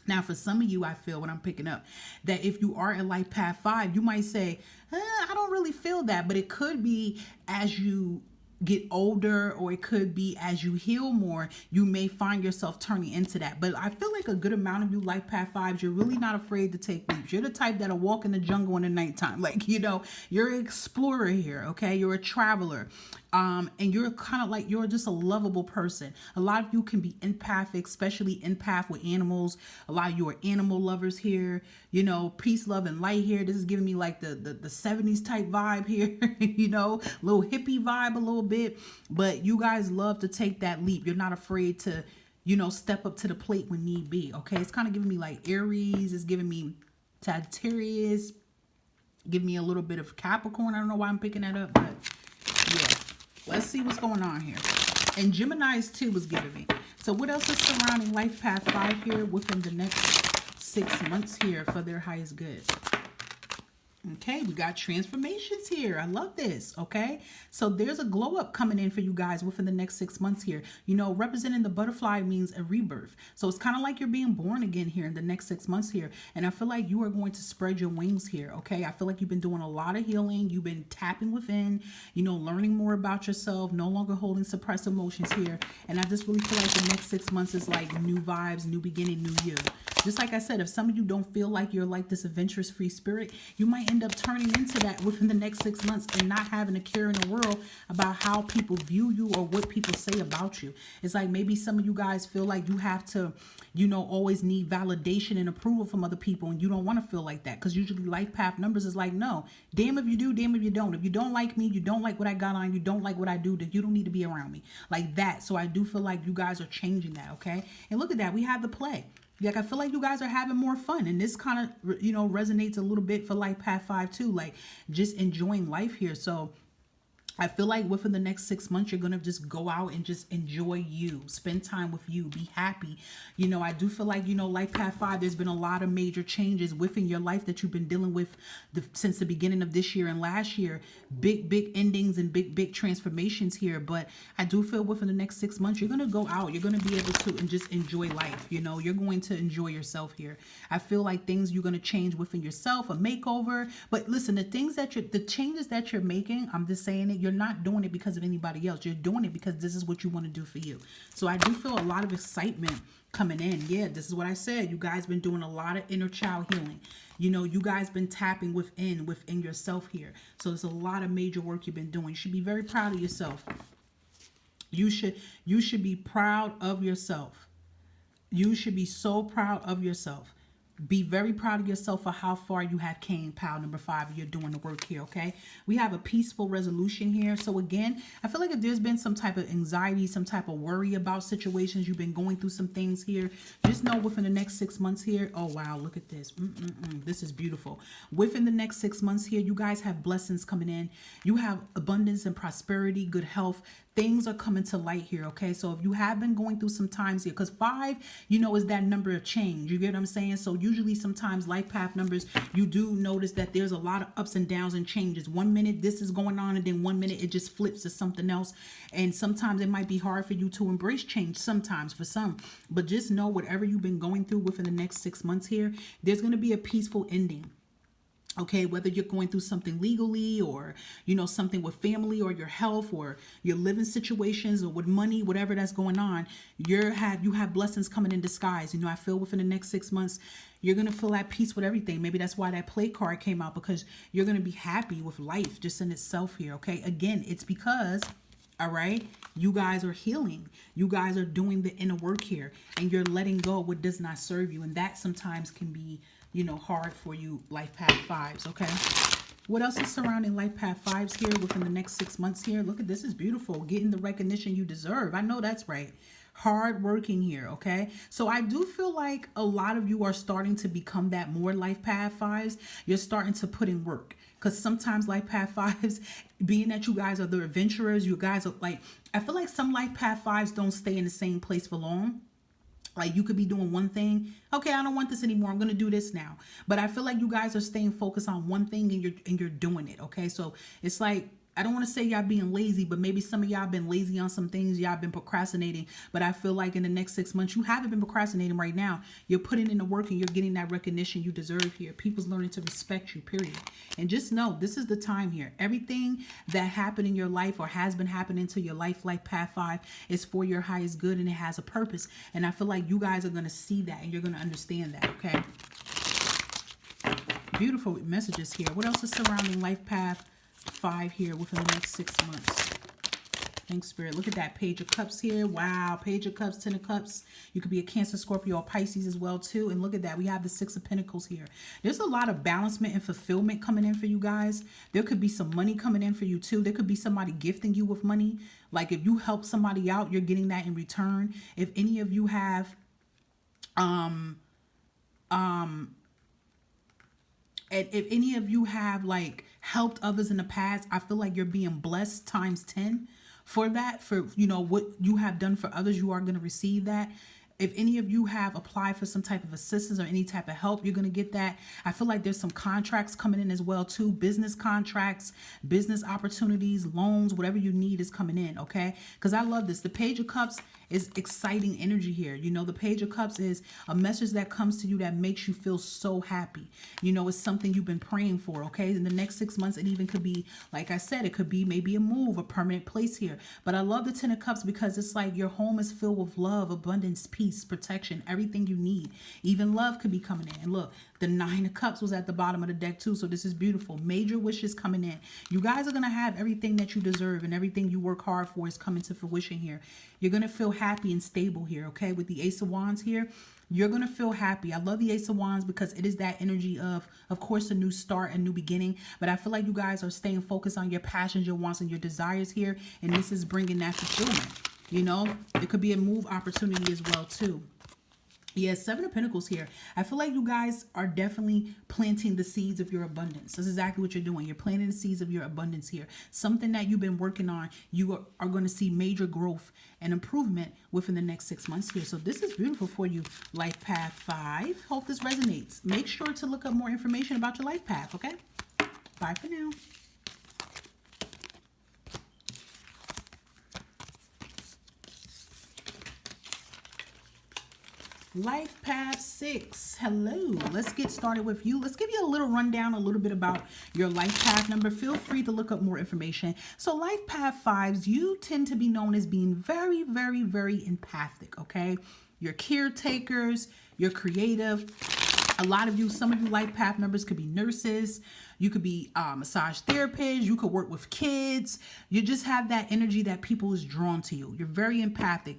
Now, for some of you, I feel what I'm picking up, that if you are in Life Path 5, you might say, I don't really feel that. But it could be as you get older, or it could be as you heal more, you may find yourself turning into that. But I feel like a good amount of you Life Path 5s, you're really not afraid to take leaps. You're the type that'll walk in the jungle in the nighttime. Like, you know, you're an explorer here, okay? You're a traveler. And you're kind of like, you're just a lovable person. A lot of you can be empathic, especially empath with animals. A lot of you are animal lovers here. You know, peace, love, and light here. This is giving me like the 70s type vibe here. You know, little hippie vibe a little bit. But you guys love to take that leap. You're not afraid to, you know, step up to the plate when need be. Okay, it's kind of giving me like Aries. It's giving me Sagittarius. Give me a little bit of Capricorn. I don't know why I'm picking that up, but yeah. Let's see what's going on here. And Gemini's too was giving me. So what else is surrounding Life Path 5 here within the next 6 months here for their highest good? Okay, we got transformations here. I love this. Okay, so there's a glow up coming in for you guys within the next 6 months here. You know, representing the butterfly means a rebirth. So it's kind of like you're being born again here in the next 6 months here. And I feel like you are going to spread your wings here. Okay, I feel like you've been doing a lot of healing. You've been tapping within, you know, learning more about yourself, no longer holding suppressed emotions here. And I just really feel like the next 6 months is like new vibes, new beginning, new you. Just like I said, if some of you don't feel like you're like this adventurous free spirit, you might end up turning into that within the next 6 months and not having a care in the world about how people view you or what people say about you. It's like maybe some of you guys feel like you have to, you know, always need validation and approval from other people, and you don't want to feel like that, because usually Life Path numbers is like, no, damn if you do, damn if you don't. If you don't like me, you don't like what I got on, you don't like what I do, then you don't need to be around me like that. So I do feel like you guys are changing that, okay? And look at that, we have the play. Like, I feel like you guys are having more fun, and this kind of, you know, resonates a little bit for Life Path 5 too, like just enjoying life here. So I feel like within the next 6 months, you're going to just go out and just enjoy you, spend time with you, be happy. You know, I do feel like, you know, Life Path 5, there's been a lot of major changes within your life that you've been dealing with since the beginning of this year and last year. Big endings and big transformations here. But I do feel within the next 6 months, you're going to go out. You're going to be able to and just enjoy life. You know, you're going to enjoy yourself here. I feel like things you're going to change within yourself, a makeover. But listen, the changes that you're making, I'm just saying it, you're not doing it because of anybody else. You're doing it because this is what you want to do for you. So I do feel a lot of excitement coming in. Yeah, this is what I said. You guys been doing a lot of inner child healing. You know, you guys been tapping within yourself here. So there's a lot of major work you've been doing. You should be very proud of yourself. You should be proud of yourself. You should be so proud of yourself. Be very proud of yourself for how far you have came, pal number 5. You're doing the work here, okay? We have a peaceful resolution here. So again, I feel like if there's been some type of anxiety, some type of worry about situations, you've been going through some things here, just know within the next 6 months here, oh wow, look at this. This is beautiful. Within the next 6 months here, you guys have blessings coming in. You have abundance and prosperity, good health. Things are coming to light here, okay? So if you have been going through some times here, because 5, you know, is that number of change. You get what I'm saying? So usually sometimes life path numbers, you do notice that there's a lot of ups and downs and changes. 1 minute this is going on, and then 1 minute it just flips to something else. And sometimes it might be hard for you to embrace change sometimes for some. But just know whatever you've been going through within the next 6 months here, there's going to be a peaceful ending. Okay, whether you're going through something legally or, something with family or your health or your living situations or with money, whatever that's going on, you have blessings coming in disguise. I feel within the next 6 months, you're going to feel at peace with everything. Maybe that's why that play card came out, because you're going to be happy with life just in itself here. Okay, again, it's because, all right, you guys are healing. You guys are doing the inner work here, and you're letting go of what does not serve you. And that sometimes can be hard for you life path fives. Okay, what else is surrounding life path fives here within the next 6 months here? Look at this, is beautiful. Getting the recognition you deserve. I know that's right. Hard working here. Okay, so I do feel like a lot of you are starting to become that more life path fives. You're starting to put in work, because sometimes life path fives, being that you guys are the adventurers, you guys are like, I feel like some life path fives don't stay in the same place for long. Like, you could be doing one thing. Okay, I don't want this anymore. I'm going to do this now. But I feel like you guys are staying focused on one thing, and you're doing it. Okay, so it's like, I don't want to say y'all being lazy, but maybe some of y'all been lazy on some things. Y'all been procrastinating. But I feel like in the next 6 months, you haven't been procrastinating right now. You're putting in the work, and you're getting that recognition you deserve here. People's learning to respect you, period. And just know, this is the time here. Everything that happened in your life or has been happening to your life path 5 is for your highest good, and it has a purpose. And I feel like you guys are going to see that, and you're going to understand that, okay? Beautiful messages here. What else is surrounding life path 5 here within the next 6 months? Thanks, Spirit. Look at that Page of Cups here. Wow. Page of Cups, 10 of Cups. You could be a Cancer, Scorpio, or Pisces as well, too. And look at that. We have the 6 of Pentacles here. There's a lot of balancement and fulfillment coming in for you guys. There could be some money coming in for you, too. There could be somebody gifting you with money. Like, if you help somebody out, you're getting that in return. If any of you have, if any of you have like helped others in the past, I feel like you're being blessed times 10 for that. For what you have done for others, you are going to receive that. If any of you have applied for some type of assistance or any type of help, you're going to get that. I feel like there's some contracts coming in as well too. Business contracts, business opportunities, loans, whatever you need is coming in, okay? Because I love this. The Page of Cups is exciting energy here. The Page of Cups is a message that comes to you that makes you feel so happy. It's something you've been praying for, okay? In the next 6 months, it even could be, like I said, it could be maybe a move, a permanent place here. But I love the 10 of Cups because it's like your home is filled with love, abundance, peace, protection, everything you need. Even love could be coming in. And look, the 9 of Cups was at the bottom of the deck too. So this is beautiful. Major wishes coming in. You guys are going to have everything that you deserve, and everything you work hard for is coming to fruition here. You're going to feel happy and stable here, okay? With the Ace of Wands here, you're going to feel happy. I love the Ace of Wands because it is that energy of course, a new start, a new beginning. But I feel like you guys are staying focused on your passions, your wants, and your desires here. And this is bringing that fulfillment. It could be a move opportunity as well too. Yeah, 7 of Pentacles here. I feel like you guys are definitely planting the seeds of your abundance. That's exactly what you're doing. You're planting the seeds of your abundance here. Something that you've been working on, you are going to see major growth and improvement within the next 6 months here. So this is beautiful for you, Life Path 5. Hope this resonates. Make sure to look up more information about your life path, okay? Bye for now. Life Path 6. Hello. Let's get started with you. Let's give you a little rundown, a little bit about your life path number. Feel free to look up more information. So Life Path 5s, you tend to be known as being very, very, very empathic, okay? You're caretakers, you're creative. A lot of you, some of you life path members could be nurses. You could be massage therapists. You could work with kids. You just have that energy that people is drawn to you. You're very empathic.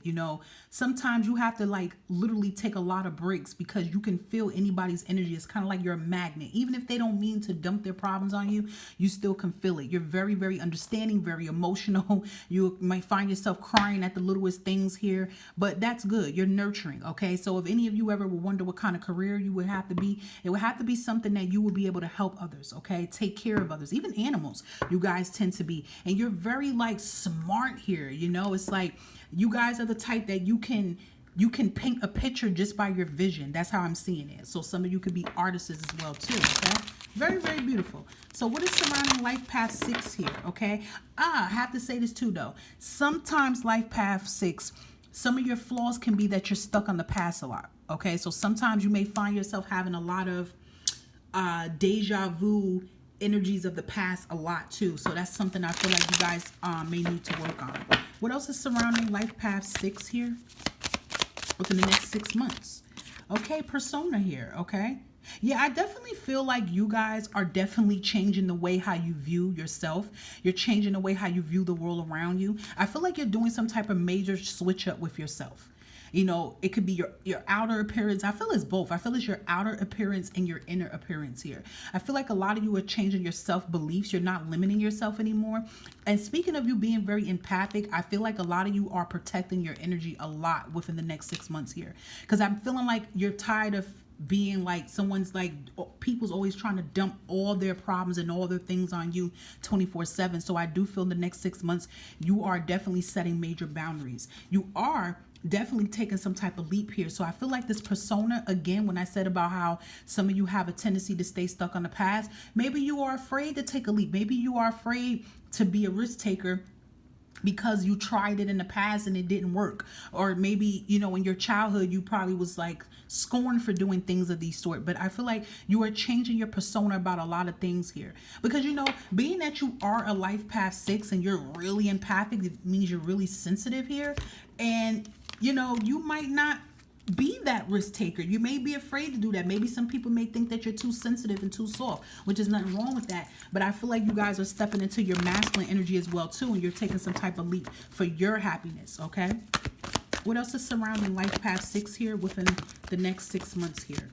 Sometimes you have to like literally take a lot of breaks because you can feel anybody's energy. It's kind of like you're a magnet. Even if they don't mean to dump their problems on you, you still can feel it. You're very, very understanding, very emotional. You might find yourself crying at the littlest things here, but that's good. You're nurturing. Okay. So if any of you ever would wonder what kind of career you would have to be, it would have to be something that you would be able to help others. Okay. Take care of others, even animals. You guys tend to be, and you're very like smart here. It's like you guys are the type that you can you can paint a picture just by your vision. That's how I'm seeing it. So some of you could be artists as well too, okay? Very, very beautiful. So what is surrounding Life Path 6 here, okay? I have to say this too, though. Sometimes Life Path 6, some of your flaws can be that you're stuck on the past a lot, okay? So sometimes you may find yourself having a lot of deja vu energies of the past a lot too. So that's something I feel like you guys may need to work on. What else is surrounding Life Path 6 here within the next 6 months? Okay, persona here, okay? Yeah, I definitely feel like you guys are definitely changing the way how you view yourself. You're changing the way how you view the world around you. I feel like you're doing some type of major switch up with yourself. You know, it could be your outer appearance. I feel it's both. I feel it's your outer appearance and your inner appearance here. I feel like a lot of you are changing your self-beliefs. You're not limiting yourself anymore. And speaking of you being very empathic, I feel like a lot of you are protecting your energy a lot within the next 6 months here. Because I'm feeling like you're tired of being like someone's like, people's always trying to dump all their problems and all their things on you 24/7. So I do feel the next 6 months you are definitely setting major boundaries. You are definitely taking some type of leap here. So I feel like this persona, again, when I said about how some of you have a tendency to stay stuck on the past, maybe you are afraid to take a leap. Maybe you are afraid to be a risk taker because you tried it in the past and it didn't work. Or maybe, you know, in your childhood, you probably was like scorned for doing things of these sort. But I feel like you are changing your persona about a lot of things here. Because, you know, being that you are a Life Path 6 and you're really empathic, it means you're really sensitive here. And, you know, you might not be that risk taker. You may be afraid to do that. Maybe some people may think that you're too sensitive and too soft, which is nothing wrong with that. But I feel like you guys are stepping into your masculine energy as well too, and you're taking some type of leap for your happiness, okay? What else is surrounding Life Path 6 here within the next 6 months here?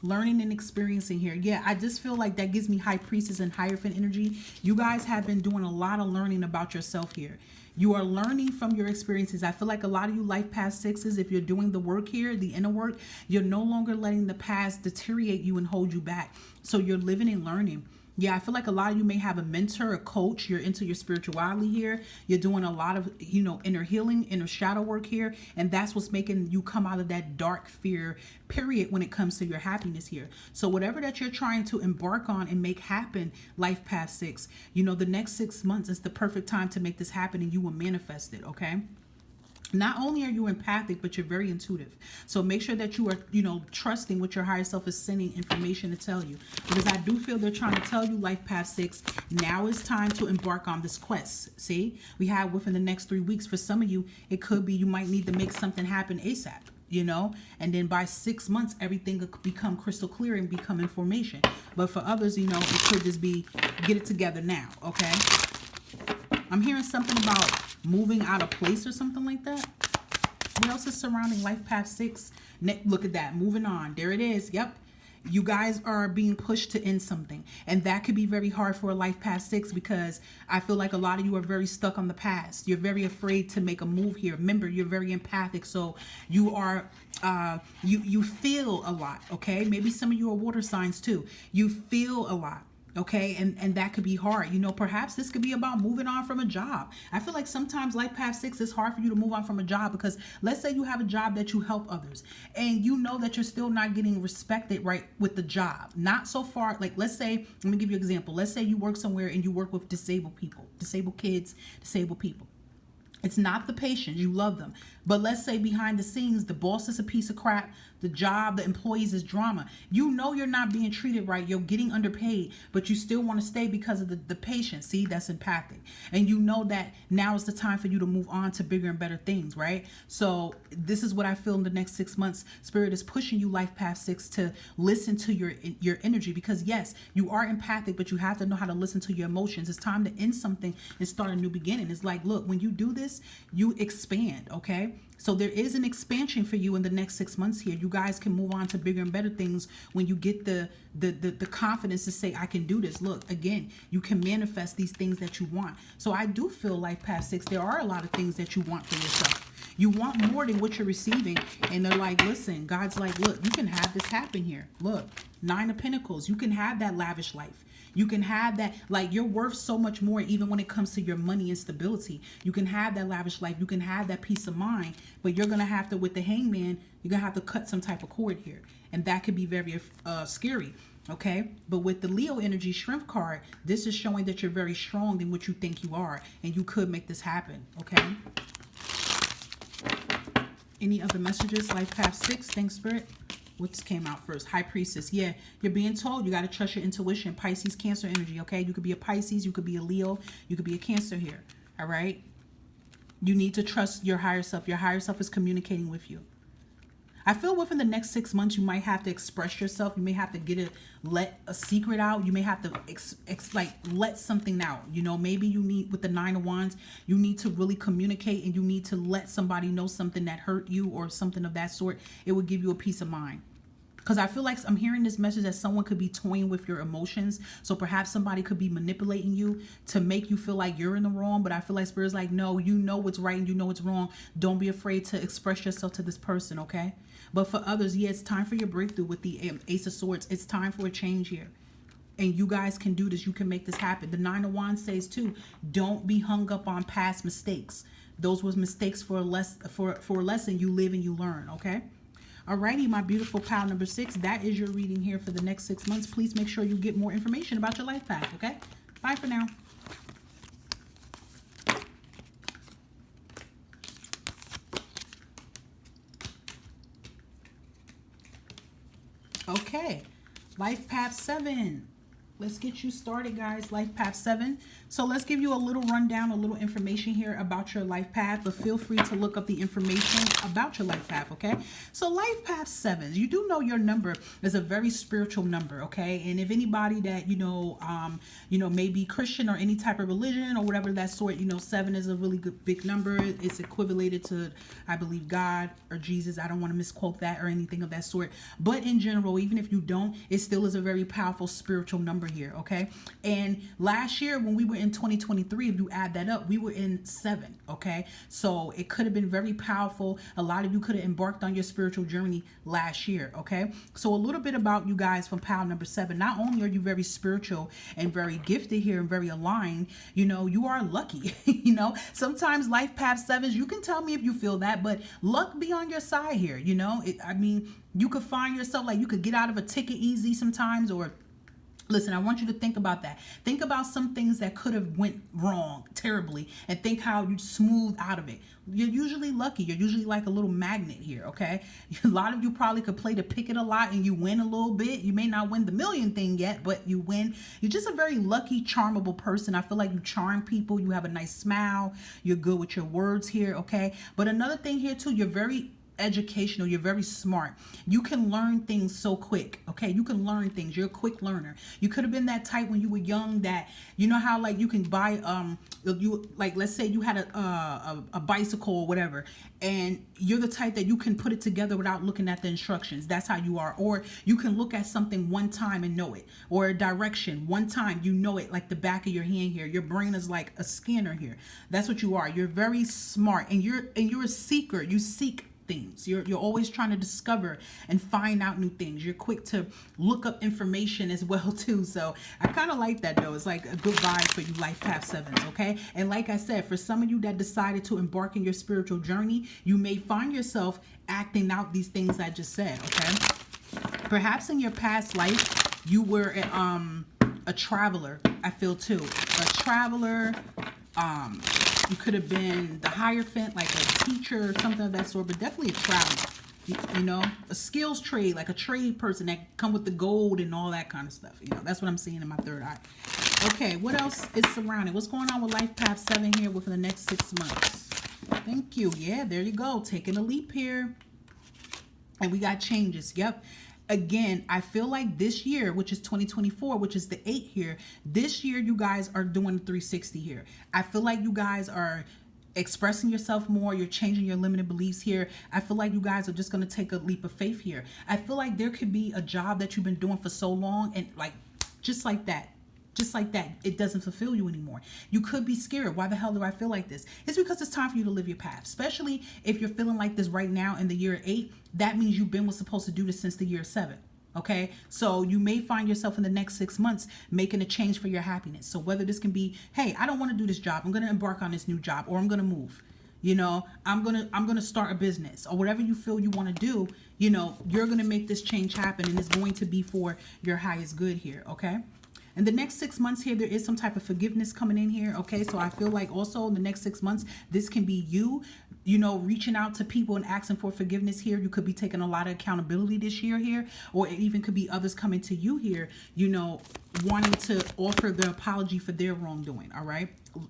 Learning and experiencing here. Yeah, I just feel like that gives me High Priestess and Hierophant energy. You guys have been doing a lot of learning about yourself here. You are learning from your experiences. I feel like a lot of you Life Path 6s, if you're doing the work here, the inner work, you're no longer letting the past deteriorate you and hold you back. So you're living and learning. Yeah, I feel like a lot of you may have a mentor, a coach. You're into your spirituality here. You're doing a lot of, you know, inner healing, inner shadow work here. And that's what's making you come out of that dark fear period when it comes to your happiness here. So whatever that you're trying to embark on and make happen, Life Path 6, you know, the next 6 months is the perfect time to make this happen and you will manifest it, okay? Not only are you empathic, but you're very intuitive. So make sure that you are, you know, trusting what your higher self is sending information to tell you. Because I do feel they're trying to tell you, Life Path 6, now is time to embark on this quest. See, we have within the next 3 weeks. For some of you, it could be you might need to make something happen ASAP, you know, and then by 6 months, everything will become crystal clear and become information. But for others, you know, it could just be get it together now, okay? I'm hearing something about moving out of place or something like that. What else is surrounding Life Path 6? Look at that. Moving on. There it is. Yep. You guys are being pushed to end something. And that could be very hard for a Life Path 6 because I feel like a lot of you are very stuck on the past. You're very afraid to make a move here. Remember, you're very empathic. So you are, you feel a lot. Okay. Maybe some of you are water signs too. You feel a lot. Okay, and that could be hard. You know, perhaps this could be about moving on from a job. I feel like sometimes Life Path 6 is hard for you to move on from a job because let's say you have a job that you help others and you know that you're still not getting respected right with the job. Not so far, like let's say, let me give you an example. Let's say you work somewhere and you work with disabled people, disabled kids, disabled people. It's not the patient, you love them. But let's say behind the scenes, the boss is a piece of crap, the job, the employees is drama. You know you're not being treated right, you're getting underpaid, but you still want to stay because of the patient. See, that's empathic. And you know that now is the time for you to move on to bigger and better things, right? So this is what I feel in the next 6 months. Spirit is pushing you, Life Path 6, to listen to your energy because yes, you are empathic, but you have to know how to listen to your emotions. It's time to end something and start a new beginning. It's like, look, when you do this, you expand, okay? So there is an expansion for you in the next 6 months here. You guys can move on to bigger and better things when you get the confidence to say, I can do this. Look, again, you can manifest these things that you want. So I do feel Life Path 6, there are a lot of things that you want for yourself. You want more than what you're receiving. And they're like, listen, God's like, look, you can have this happen here. Look, 9 of Pentacles. You can have that lavish life. You can have that, like, you're worth so much more even when it comes to your money and stability. You can have that lavish life. You can have that peace of mind, but you're going to have to, with the Hangman, you're going to have to cut some type of cord here. And that could be very scary. Okay, but with the Leo energy strength card, this is showing that you're very strong than what you think you are, and you could make this happen. Okay. Any other messages? Life Path 6. Thanks, Spirit. What came out first? High Priestess. Yeah, you're being told you got to trust your intuition. Pisces, Cancer energy. Okay, you could be a Pisces, you could be a Leo, you could be a Cancer here. All right. You need to trust your higher self. Your higher self is communicating with you. I feel within the next 6 months, you might have to express yourself. You may have to let a secret out. You may have to let something out. You know, maybe you need, with the 9 of Wands, you need to really communicate, and you need to let somebody know something that hurt you or something of that sort. It would give you a peace of mind. Because I feel like I'm hearing this message that someone could be toying with your emotions. So perhaps somebody could be manipulating you to make you feel like you're in the wrong. But I feel like Spirit's like, no, you know what's right and you know what's wrong. Don't be afraid to express yourself to this person, okay? But for others, yeah, it's time for your breakthrough with the Ace of Swords. It's time for a change here. And you guys can do this. You can make this happen. The 9 of Wands says too, don't be hung up on past mistakes. Those was mistakes for a lesson. You live and you learn, okay? Alrighty, my beautiful pal number 6. That is your reading here for the next 6 months. Please make sure you get more information about your life path, okay? Bye for now. Okay, Life Path 7. Let's get you started, guys. Life Path 7. So let's give you a little rundown, a little information here about your life path, but feel free to look up the information about your life path, okay? So Life Path 7, you do know your number is a very spiritual number, okay? And if anybody that, you know, may be Christian or any type of religion or whatever that sort, you know, 7 is a really good big number. It's equivalated to, I believe, God or Jesus. I don't want to misquote that or anything of that sort. But in general, even if you don't, it still is a very powerful spiritual number here, okay? And last year when we were in 2023, if you add that up, we were in 7, okay? So it could have been very powerful. A lot of you could have embarked on your spiritual journey last year, okay? So a little bit about you guys from pile number 7. Not only are you very spiritual and very gifted here and very aligned, you know, you are lucky. You know, sometimes Life Path 7s, you can tell me if you feel that, but luck be on your side here, you know? I mean, you could find yourself, like, you could get out of a ticket easy sometimes, or listen, I want you to think about that. Think about some things that could have went wrong terribly and think how you smooth out of it. You're usually lucky. You're usually like a little magnet here, okay? A lot of you probably could play the picket a lot and you win a little bit. You may not win the million thing yet, but you win. You're just a very lucky, charmable person. I feel like you charm people. You have a nice smile. You're good with your words here, okay? But another thing here too, you're very educational. You're very smart. You can learn things so quick, okay? You can learn things. You're a quick learner. You could have been that type when you were young that, you know how, like, you can buy let's say you had a bicycle or whatever, and you're the type that you can put it together without looking at the instructions. That's how you are. Or you can look at something one time and know it, or a direction one time, you know it like the back of your hand here. Your brain is like a scanner here. That's what you are. You're very smart, and you're a seeker. You seek things. You're always trying to discover and find out new things. You're quick to look up information as well too. So I kind of like that though. It's like a good vibe for you Life Path 7s, okay? And like I said, for some of you that decided to embark in your spiritual journey, you may find yourself acting out these things I just said, okay? Perhaps in your past life, you were a traveler, I feel too. A traveler, you could have been the Hierophant, like a teacher or something of that sort, but definitely a traveler. You know, a skills trade, like a trade person that come with the gold and all that kind of stuff. You know, that's what I'm seeing in my third eye. Okay, what else is surrounding? What's going on with Life Path 7 here within the next 6 months? Thank you. Yeah, there you go. Taking a leap here. And we got changes. Yep. Again, I feel like this year, which is 2024, which is the 8 here, this year you guys are doing 360 here. I feel like you guys are expressing yourself more. You're changing your limited beliefs here. I feel like you guys are just going to take a leap of faith here. I feel like there could be a job that you've been doing for so long, and like just like that, it doesn't fulfill you anymore. You could be scared. Why the hell do I feel like this? It's because it's time for you to live your path, especially if you're feeling like this right now in the year 8. That means you've been what's supposed to do this since the year 7. Okay, so you may find yourself in the next 6 months making a change for your happiness. So whether this can be, hey, I don't want to do this job, I'm going to embark on this new job, or I'm going to move. I'm gonna start a business, or whatever you feel you want to do. You're gonna make this change happen, and it's going to be for your highest good here. Okay. In the next 6 months here, there is some type of forgiveness coming in here. Okay, so I feel like also in the next 6 months, this can be reaching out to people and asking for forgiveness here. You could be taking a lot of accountability this year here, or it even could be others coming to you here, wanting to offer the apology for their wrongdoing. All right.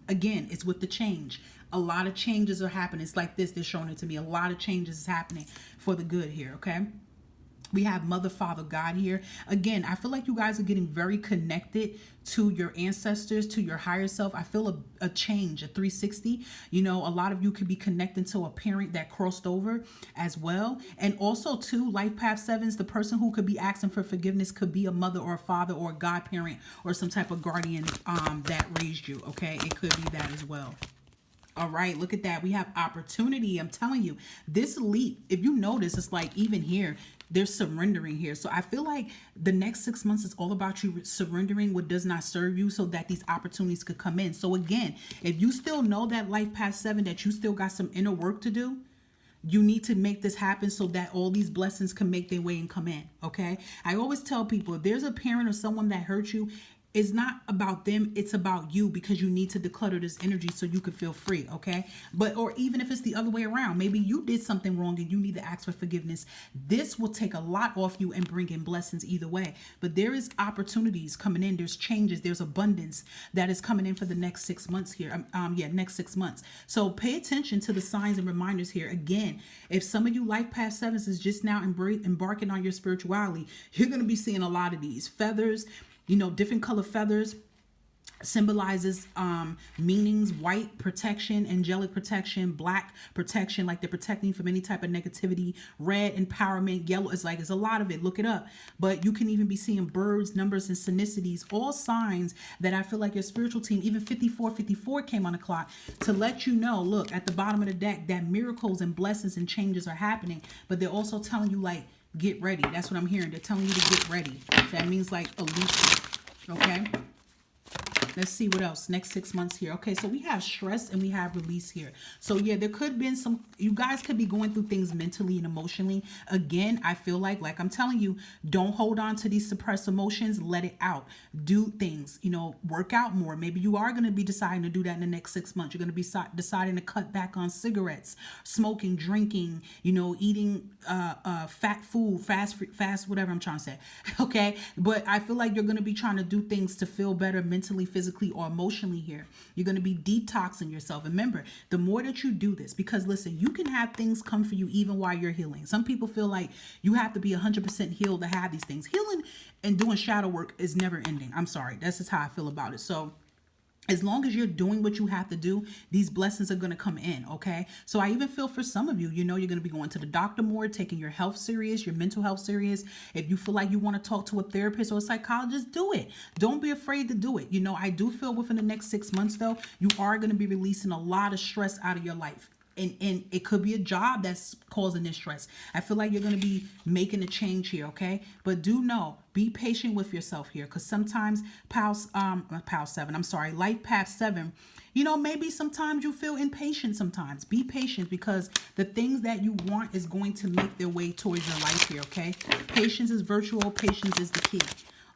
Again, it's with the change. A lot of changes are happening. It's like this. They're showing it to me. A lot of changes is happening for the good here. Okay. We have Mother, Father, God here. Again, I feel like you guys are getting very connected to your ancestors, to your higher self. I feel a change, a 360. A lot of you could be connecting to a parent that crossed over as well. And also, too, Life Path 7s, the person who could be asking for forgiveness could be a mother or a father or a godparent or some type of guardian that raised you. Okay, it could be that as well. All right, look at that. We have opportunity. I'm telling you, this leap, if you notice, it's like even here, they're surrendering here. So I feel like the next 6 months is all about you surrendering what does not serve you so that these opportunities could come in. So again, if you still know that Life Path 7, that you still got some inner work to do, you need to make this happen so that all these blessings can make their way and come in. Okay. I always tell people, if there's a parent or someone that hurt you, it's not about them, it's about you, because you need to declutter this energy so you can feel free. Okay. Or even if it's the other way around, maybe you did something wrong and you need to ask for forgiveness. This will take a lot off you and bring in blessings either way. But there is opportunities coming in. There's changes. There's abundance that is coming in for the next 6 months here. Next 6 months. So pay attention to the signs and reminders here. Again, if some of you Life Path 7s is just now embarking on your spirituality, you're going to be seeing a lot of these feathers. Different color feathers symbolizes meanings: white, protection, angelic protection; black, protection, like they're protecting from any type of negativity; red, empowerment; yellow is like, it's a lot of it. Look it up. But you can even be seeing birds, numbers, and synchronicities, all signs that I feel like your spiritual team, even 5454 came on the clock to let you know, look, at the bottom of the deck, that miracles and blessings and changes are happening. But they're also telling you, like, get ready. That's what I'm hearing. They're telling you to get ready. That means like a leap. Okay. Let's see what else. Next 6 months here. Okay, so we have stress and we have release here. So yeah, there could have been some, you guys could be going through things mentally and emotionally. Again, I feel like I'm telling you, don't hold on to these suppressed emotions. Let it out. Do things, work out more. Maybe you are going to be deciding to do that in the next 6 months. You're going to be deciding to cut back on cigarettes, smoking, drinking, eating fat food, fast, whatever I'm trying to say. Okay, but I feel like you're going to be trying to do things to feel better mentally, physically, or emotionally here. You're going to be detoxing yourself. Remember, the more that you do this, because listen, you can have things come for you even while you're healing. Some people feel like you have to be 100% healed to have these things. Healing and doing shadow work is never ending. I'm sorry. That's just how I feel about it. So as long as you're doing what you have to do, these blessings are going to come in, okay? So I even feel for some of you, you're going to be going to the doctor more, taking your health serious, your mental health serious. If you feel like you want to talk to a therapist or a psychologist, do it. Don't be afraid to do it. I do feel within the next 6 months, though, you are going to be releasing a lot of stress out of your life. And it could be a job that's causing this stress. I feel like you're going to be making a change here, okay? But do know, be patient with yourself here, because sometimes Life Path 7, maybe sometimes you feel impatient sometimes. Be patient, because the things that you want is going to make their way towards your life here, okay? Patience is virtual. Patience is the key.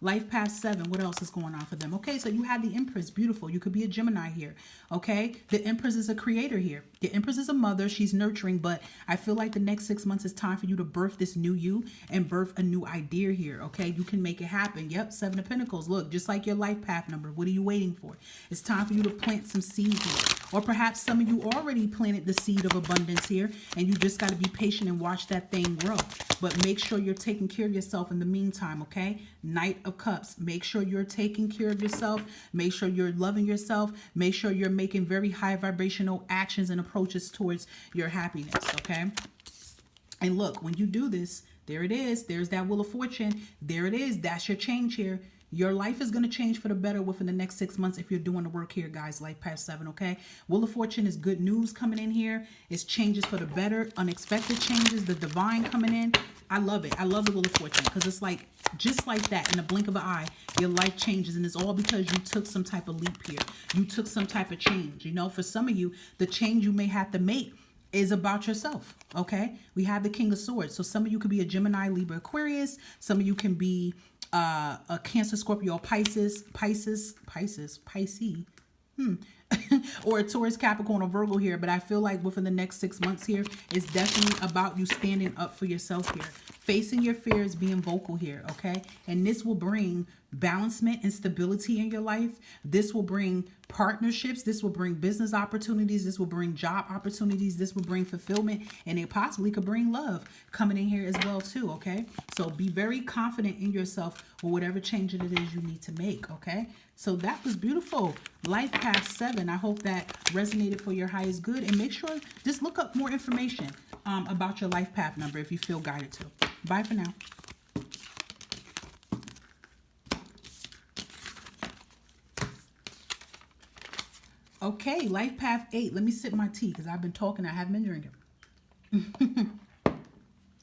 Life Path 7, what else is going on for them? Okay, so you have the Empress, beautiful. You could be a Gemini here, okay? The Empress is a creator here. The Empress is a mother. She's nurturing, but I feel like the next 6 months is time for you to birth this new you and birth a new idea here, okay? You can make it happen. Yep, 7 of Pentacles. Look, just like your Life Path number. What are you waiting for? It's time for you to plant some seeds here. Or perhaps some of you already planted the seed of abundance here, and you just got to be patient and watch that thing grow. But make sure you're taking care of yourself in the meantime, okay? Knight of Cups. Make sure you're taking care of yourself. Make sure you're loving yourself. Make sure you're making very high vibrational actions and approaches towards your happiness, okay? And look, when you do this, there it is. There's that Wheel of Fortune. There it is. That's your change here. Your life is going to change for the better within the next 6 months if you're doing the work here, guys. Life Path 7, okay? Wheel of Fortune is good news coming in here. It's changes for the better, unexpected changes, the divine coming in. I love it. I love the Wheel of Fortune because it's like, just like that, in a blink of an eye, your life changes. And it's all because you took some type of leap here. You took some type of change. You know, for some of you, the change you may have to make is about yourself, okay? We have the King of Swords. So some of you could be a Gemini, Libra, Aquarius. Some of you can be a Cancer, Scorpio, Pisces, or a Taurus, Capricorn, or Virgo here. But I feel like within the next 6 months here, it's definitely about you standing up for yourself here. Facing your fears, being vocal here, okay? And this will bring balancement and stability in your life. This will bring partnerships. This will bring business opportunities. This will bring job opportunities. This will bring fulfillment. And it possibly could bring love coming in here as well too, okay? So be very confident in yourself with whatever change it is you need to make, okay? So that was beautiful. Life Path 7. I hope that resonated for your highest good. And make sure, just look up more information about your life path number if you feel guided to. Bye for now. Okay, Life Path 8. Let me sip my tea because I've been talking. I haven't been drinking.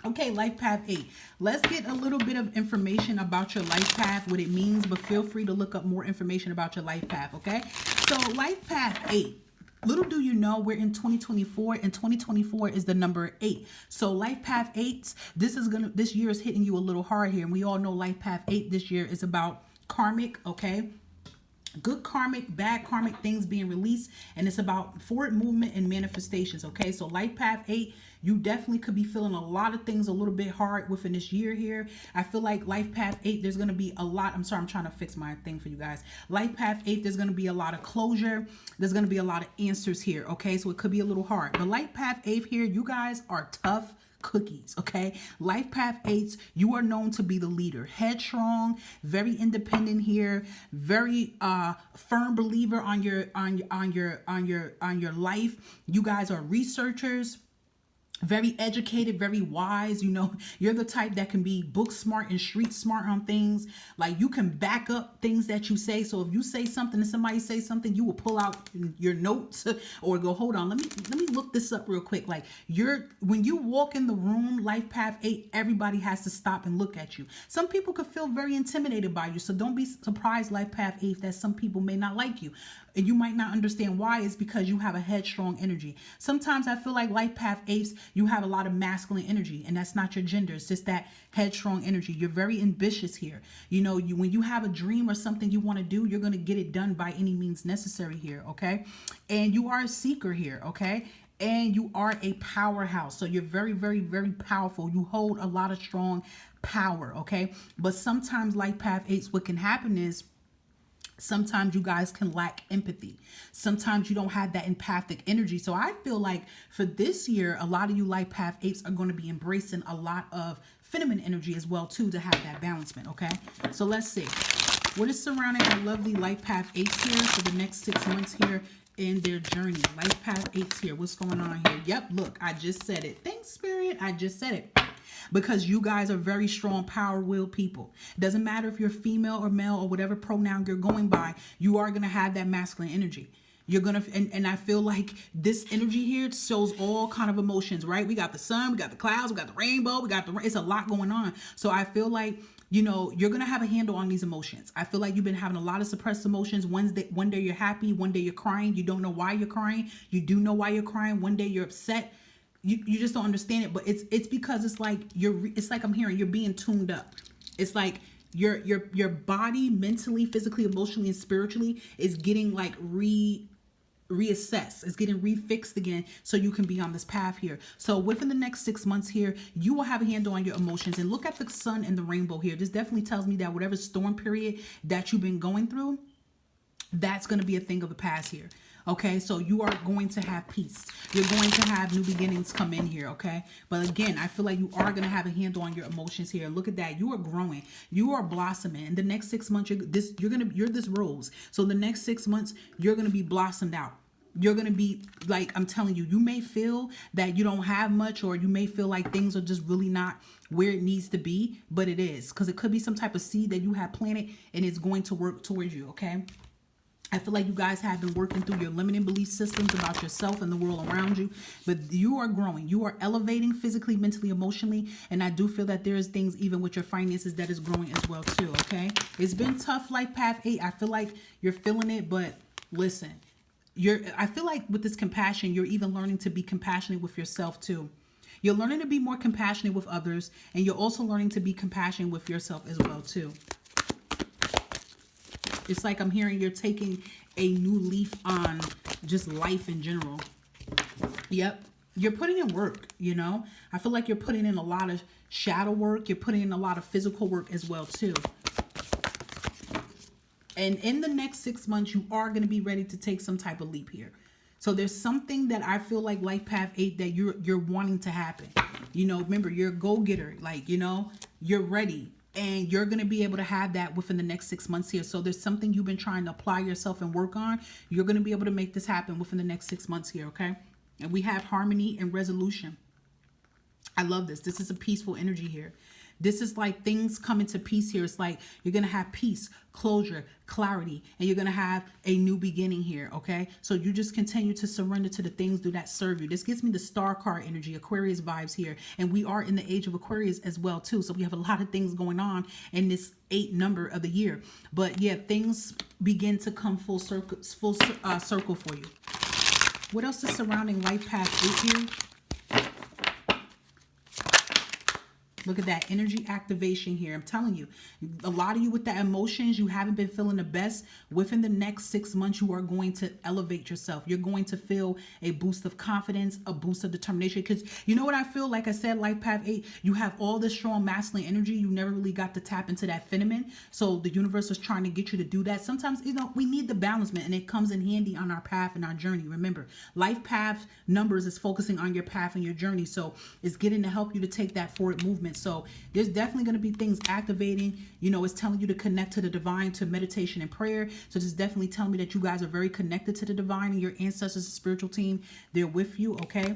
Okay, Life Path 8. Let's get a little bit of information about your life path, what it means, but feel free to look up more information about your life path, okay? So Life Path 8. Little do you know, we're in 2024, and 2024 is the number 8. So Life Path 8, this year is hitting you a little hard here. And we all know Life Path 8 this year is about karmic, okay? Good karmic, bad karmic things being released, and it's about forward movement and manifestations, okay? So Life Path 8, you definitely could be feeling a lot of things a little bit hard within this year here. I feel like Life Path 8, there's going to be a lot. I'm sorry, I'm trying to fix my thing for you guys. Life Path 8, there's going to be a lot of closure. There's going to be a lot of answers here, okay? So it could be a little hard. But Life Path 8 here, you guys are tough cookies, okay? Life Path 8s, you are known to be the leader, headstrong, very independent here, very firm believer on your life. You guys are researchers, very educated, very wise. You know, you're the type that can be book smart and street smart on things. Like, you can back up things that you say. So if you say something and somebody say something, you will pull out your notes or go, hold on, let me look this up real quick. Like, when you walk in the room, Life Path 8, everybody has to stop and look at you. Some people could feel very intimidated by you. So don't be surprised, Life Path 8, that some people may not like you. And you might not understand why. It's because you have a headstrong energy. Sometimes I feel like Life Path 8s, you have a lot of masculine energy, and that's not your gender. It's just that headstrong energy. You're very ambitious here. You know, when you have a dream or something you want to do, you're going to get it done by any means necessary here, okay? And you are a seeker here, okay? And you are a powerhouse. So you're very, very, very powerful. You hold a lot of strong power, okay? But sometimes Life Path 8s, what can happen is, sometimes you guys can lack empathy. Sometimes you don't have that empathic energy. So I feel like for this year, a lot of you Life Path 8s are going to be embracing a lot of feminine energy as well too, to have that balancement, okay? So let's see. What is surrounding our lovely Life Path 8s here for the next 6 months here in their journey? Life Path 8s here. What's going on here? Yep, look, I just said it. Thanks, Spirit. I just said it. Because you guys are very strong, power-willed people. It doesn't matter if you're female or male or whatever pronoun you're going by, you are going to have that masculine energy. You're going to, and I feel like this energy here shows all kind of emotions, right? We got the sun, we got the clouds, we got the rainbow, it's a lot going on. So I feel like, you know, you're going to have a handle on these emotions. I feel like you've been having a lot of suppressed emotions. One day you're happy, one day you're crying. You don't know why you're crying. You do know why you're crying. One day you're upset. You just don't understand it, but it's because it's like I'm hearing you're being tuned up. It's like your body mentally, physically, emotionally, and spiritually is getting like reassessed. It's getting refixed again so you can be on this path here. So within the next 6 months here, you will have a handle on your emotions. And look at the sun and the rainbow here. This definitely tells me that whatever storm period that you've been going through, that's going to be a thing of the past here. Okay, so you are going to have peace. You're going to have new beginnings come in here, okay? But again, I feel like you are going to have a handle on your emotions here. Look at that. You are growing. You are blossoming. In the next 6 months, you're this rose. So the next 6 months, you're going to be blossomed out. You're going to be like, I'm telling you, you may feel that you don't have much, or you may feel like things are just really not where it needs to be, but it is, because it could be some type of seed that you have planted and it's going to work towards you. Okay. I feel like you guys have been working through your limiting belief systems about yourself and the world around you, but you are growing. You are elevating physically, mentally, emotionally, and I do feel that there is things even with your finances that is growing as well too, okay? It's been tough, Life Path 8. I feel like you're feeling it, but listen, I feel like with this compassion, you're even learning to be compassionate with yourself too. You're learning to be more compassionate with others, and you're also learning to be compassionate with yourself as well too. It's like I'm hearing you're taking a new leaf on just life in general. Yep. You're putting in work, you know. I feel like you're putting in a lot of shadow work. You're putting in a lot of physical work as well, too. And in the next 6 months, you are going to be ready to take some type of leap here. So there's something that I feel like Life Path 8 that you're wanting to happen. You know, remember, you're a go-getter. Like, you know, you're ready. And you're going to be able to have that within the next 6 months here. So there's something you've been trying to apply yourself and work on. You're going to be able to make this happen within the next 6 months here, okay? And we have harmony and resolution. I love this. This is a peaceful energy here. This is like things coming to peace here. It's like you're going to have peace, closure, clarity, and you're going to have a new beginning here, okay? So you just continue to surrender to the things that serve you. This gives me the star card energy, Aquarius vibes here. And we are in the age of Aquarius as well, too. So we have a lot of things going on in this 8 number of the year. But yeah, things begin to come full circle for you. What else is surrounding Life Path 8 here? Look at that energy activation here. I'm telling you, a lot of you with the emotions, you haven't been feeling the best. Within the next 6 months, you are going to elevate yourself. You're going to feel a boost of confidence, a boost of determination. Because you know what I feel? Like I said, Life Path 8, you have all this strong masculine energy. You never really got to tap into that feminine. So the universe is trying to get you to do that. Sometimes, you know, we need the balancement, and it comes in handy on our path and our journey. Remember, Life Path numbers is focusing on your path and your journey. So it's getting to help you to take that forward movement. So there's definitely going to be things activating. You know, it's telling you to connect to the divine, to meditation and prayer. So this is definitely telling me that you guys are very connected to the divine, and your ancestors, the spiritual team, they're with you, okay?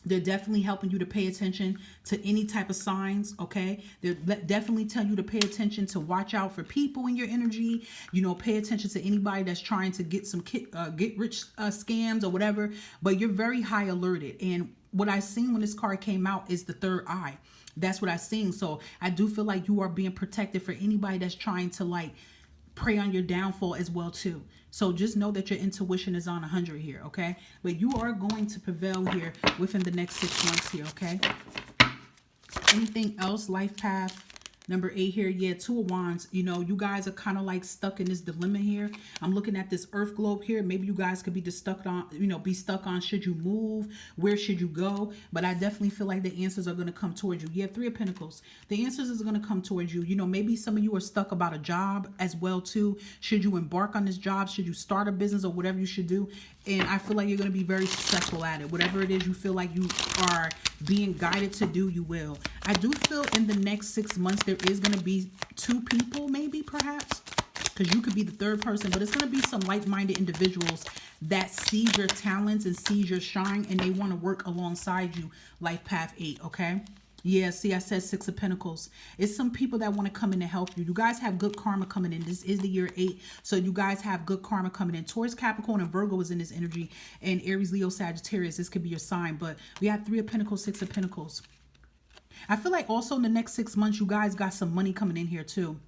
They're definitely helping you to pay attention to any type of signs, okay? They're definitely telling you to pay attention to watch out for people in your energy. You know, pay attention to anybody that's trying to get some get rich scams or whatever. But you're very high alerted. And what I seen when this card came out is the third eye. That's what I seen. So I do feel like you are being protected for anybody that's trying to like prey on your downfall as well too. So just know that your intuition is on 100 here, okay? But you are going to prevail here within the next 6 months here, okay? Anything else? Life Path number 8 here. Yeah, 2 of Wands. You know, you guys are kind of like stuck in this dilemma here. I'm looking at this Earth globe here. Maybe you guys could be just stuck on, you know, be stuck on should you move? Where should you go? But I definitely feel like the answers are going to come towards you. Yeah, 3 of Pentacles. The answers is going to come towards you. You know, maybe some of you are stuck about a job as well too. Should you embark on this job? Should you start a business or whatever you should do? And I feel like you're going to be very successful at it. Whatever it is you feel like you are being guided to do, you will. I do feel in the next 6 months there is going to be 2 people, maybe, perhaps, because you could be the third person, but it's going to be some like-minded individuals that see your talents and see your shine, and they want to work alongside you. Life Path 8, okay? Yeah, see, I said 6 of Pentacles. It's some people that want to come in to help you. You guys have good karma coming in. This is the year 8. So you guys have good karma coming in. Taurus, Capricorn, and Virgo is in this energy. And Aries, Leo, Sagittarius, this could be your sign. But we have 3 of Pentacles, 6 of Pentacles. I feel like also in the next 6 months, you guys got some money coming in here too.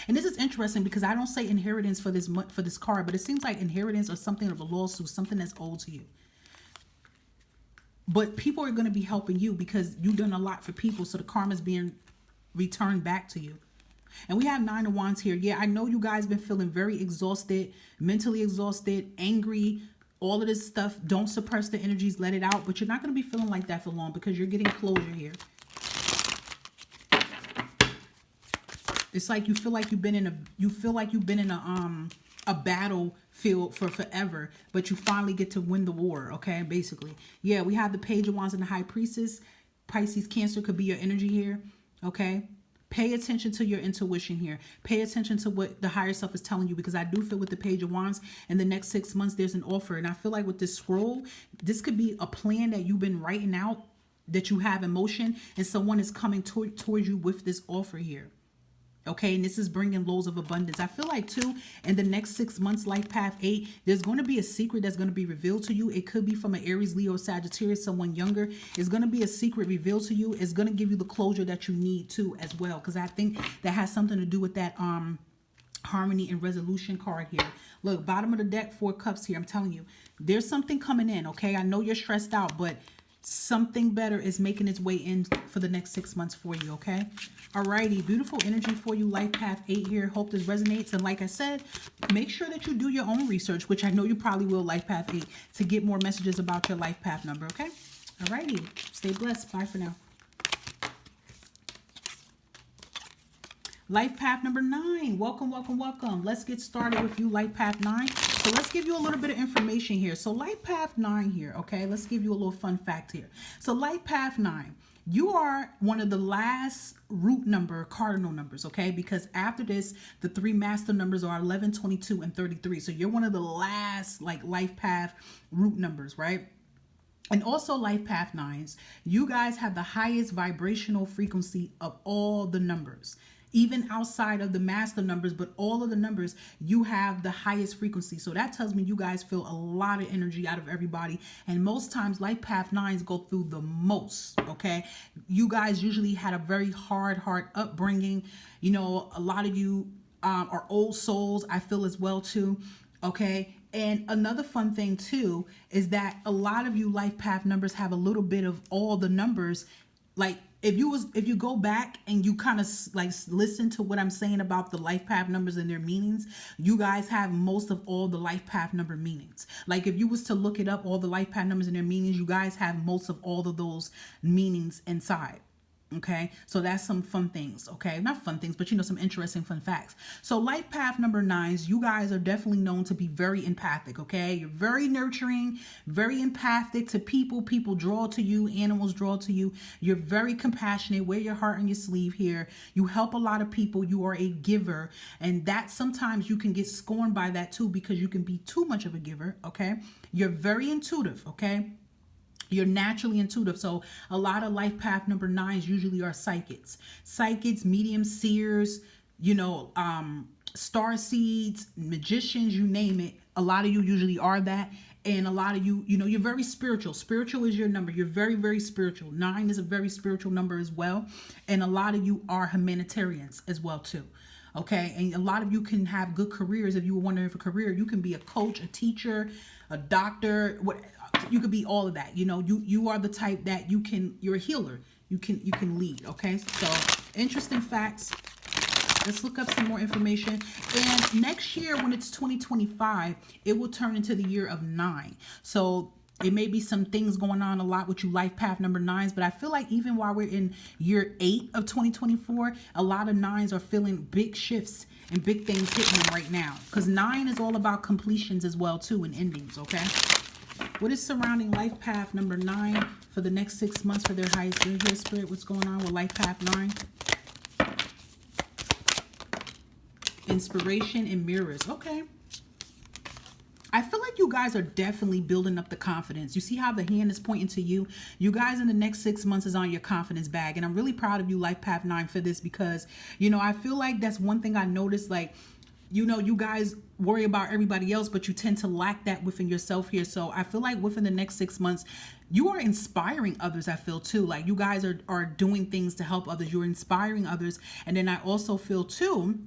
And this is interesting because I don't say inheritance for this card, but it seems like inheritance or something of a lawsuit, something that's owed to you. But people are going to be helping you because you've done a lot for people. So the karma is being returned back to you. And we have 9 of Wands here. Yeah, I know you guys been feeling very exhausted, mentally exhausted, angry, all of this stuff. Don't suppress the energies, let it out. But you're not going to be feeling like that for long because you're getting closure here. It's like you feel like you've been in a battlefield for forever, but you finally get to win the war, okay? Basically. Yeah, we have the Page of Wands and the High Priestess. Pisces, Cancer could be your energy here, okay? Pay attention to your intuition here. Pay attention to what the higher self is telling you, because I do feel with the Page of Wands, in the next 6 months, there's an offer. And I feel like with this scroll, this could be a plan that you've been writing out, that you have in motion, and someone is coming towards you with this offer here. Okay, and this is bringing loads of abundance. I feel like too, in the next 6 months, Life Path 8, there's going to be a secret that's going to be revealed to you. It could be from an Aries, Leo, Sagittarius, someone younger. It's going to be a secret revealed to you. It's going to give you the closure that you need too as well, because I think that has something to do with that harmony and resolution card here. Look, bottom of the deck, 4 cups here. I'm telling you, there's something coming in. Okay, I know you're stressed out, but something better is making its way in for the next 6 months for you. Okay, alrighty, beautiful energy for you, Life Path 8 here. Hope this resonates, and like I said, make sure that you do your own research, which I know you probably will, Life Path 8, to get more messages about your Life Path number. Okay, alrighty, stay blessed. Bye for now. Life Path number 9. Welcome, welcome, welcome. Let's get started with you, Life Path 9. So let's give you a little bit of information here. So Life Path 9 here, okay? Let's give you a little fun fact here. So Life Path 9, you are one of the last root number cardinal numbers, okay? Because after this, the 3 master numbers are 11, 22, and 33. So you're one of the last like Life Path root numbers, right? And also Life Path 9s, you guys have the highest vibrational frequency of all the numbers. Even outside of the master numbers, but all of the numbers, you have the highest frequency. So that tells me you guys feel a lot of energy out of everybody. And most times Life Path 9s go through the most, okay? You guys usually had a very hard upbringing. You know, a lot of you are old souls, I feel as well too, okay? And another fun thing too is that a lot of you Life Path numbers have a little bit of all the numbers. Like if you go back and you kind of like listen to what I'm saying about the Life Path numbers and their meanings, you guys have most of all the Life Path number meanings. Like if you was to look it up, all the Life Path numbers and their meanings, you guys have most of all of those meanings inside. Okay, so that's some fun things. Okay, not fun things, but you know, some interesting fun facts. So Life Path number 9s, you guys are definitely known to be very empathic. Okay, you're very nurturing, very empathic to people. People draw to you, animals draw to you. You're very compassionate. Wear your heart on your sleeve here. You help a lot of people. You are a giver, and that sometimes you can get scorned by that too, because you can be too much of a giver. Okay, you're very intuitive. Okay, you're naturally intuitive. So a lot of Life Path number 9s usually are psychics, mediums, seers, you know, star seeds, magicians, you name it. A lot of you usually are that. And a lot of you, you know, you're very spiritual. Spiritual is your number. You're very, very spiritual. 9 is a very spiritual number as well. And a lot of you are humanitarians as well too. Okay. And a lot of you can have good careers. If you were wondering for a career, you can be a coach, a teacher, a doctor, what you could be all of that. You know, you are the type that you're a healer. You can lead. Okay. So interesting facts. Let's look up some more information. And next year, when it's 2025, it will turn into the year of 9. So it may be some things going on a lot with you Life Path number 9s, but I feel like even while we're in year 8 of 2024, a lot of 9s are feeling big shifts and big things hitting them right now. Because 9 is all about completions as well too, and endings. Okay. What is surrounding Life Path number 9 for the next 6 months for their highest good here, Spirit? What's going on with Life Path 9? Inspiration and mirrors. Okay. I feel like you guys are definitely building up the confidence. You see how the hand is pointing to you? You guys in the next 6 months is on your confidence bag. And I'm really proud of you, Life Path 9, for this, because, you know, I feel like that's one thing I noticed. Like, you know, you guys worry about everybody else, but you tend to lack that within yourself here. So I feel like within the next 6 months, you are inspiring others, I feel too. Like you guys are doing things to help others. You're inspiring others. And then I also feel too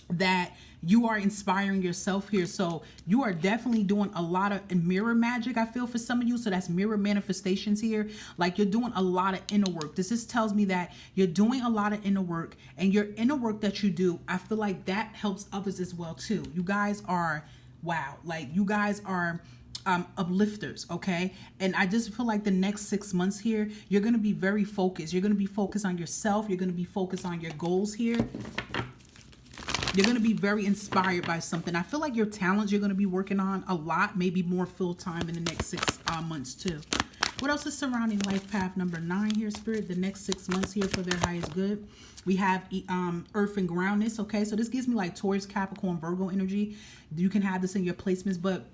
that you are inspiring yourself here. So you are definitely doing a lot of mirror magic, I feel, for some of you. So that's mirror manifestations here. Like you're doing a lot of inner work. This just tells me that you're doing a lot of inner work, and your inner work that you do, I feel like that helps others as well too. You guys are, wow, like you guys are uplifters. Okay. And I just feel like the next 6 months here, you're going to be very focused. You're going to be focused on yourself. You're going to be focused on your goals here. You're going to be very inspired by something. I feel like your talents you're going to be working on a lot, maybe more full time in the next 6 months too. What else is surrounding life path number 9 here, Spirit? The next 6 months here for their highest good. We have earth and groundness, okay? So this gives me like Taurus, Capricorn, Virgo energy. You can have this in your placements, but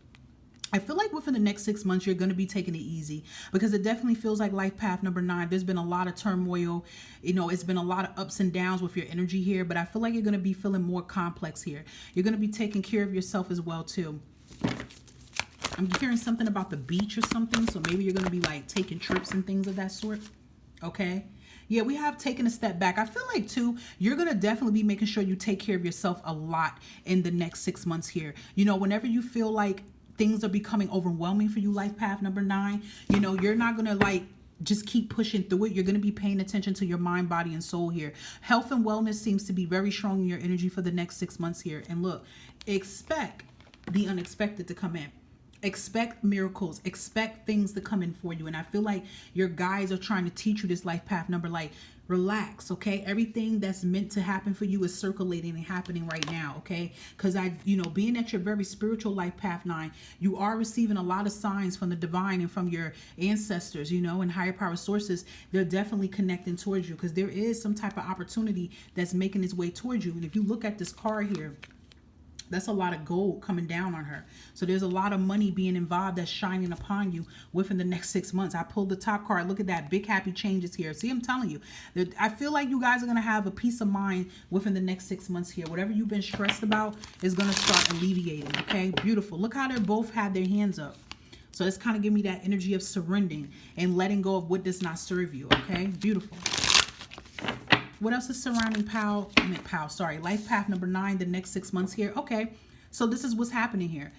I feel like within the next 6 months, you're going to be taking it easy, because it definitely feels like life path number 9. There's been a lot of turmoil. You know, it's been a lot of ups and downs with your energy here, but I feel like you're going to be feeling more complex here. You're going to be taking care of yourself as well, too. I'm hearing something about the beach or something. So maybe you're going to be like taking trips and things of that sort. Okay. Yeah, we have taken a step back. I feel like, too, you're going to definitely be making sure you take care of yourself a lot in the next 6 months here. You know, whenever you feel like things are becoming overwhelming for you, life path number 9, you know, you're not going to like just keep pushing through it. You're going to be paying attention to your mind, body, and soul here. Health and wellness seems to be very strong in your energy for the next 6 months here. And look, expect the unexpected to come in. Expect miracles. Expect things to come in for you. And I feel like your guides are trying to teach you this life path number, like, relax, okay? Everything that's meant to happen for you is circulating and happening right now, okay? Because being that you're very spiritual, life path 9, you are receiving a lot of signs from the divine and from your ancestors, you know, and higher power sources. They're definitely connecting towards you, because there is some type of opportunity that's making its way towards you. And if you look at this card here, that's a lot of gold coming down on her. So there's a lot of money being involved that's shining upon you within the next 6 months. I pulled the top card. Look at that. Big happy changes here. See, I'm telling you, I feel like you guys are going to have a peace of mind within the next 6 months here. Whatever you've been stressed about is going to start alleviating. Okay, beautiful. Look how they both had their hands up. So it's kind of giving me that energy of surrendering and letting go of what does not serve you. Okay, beautiful. What else is surrounding life path number 9, the next 6 months here? Okay, so this is what's happening here.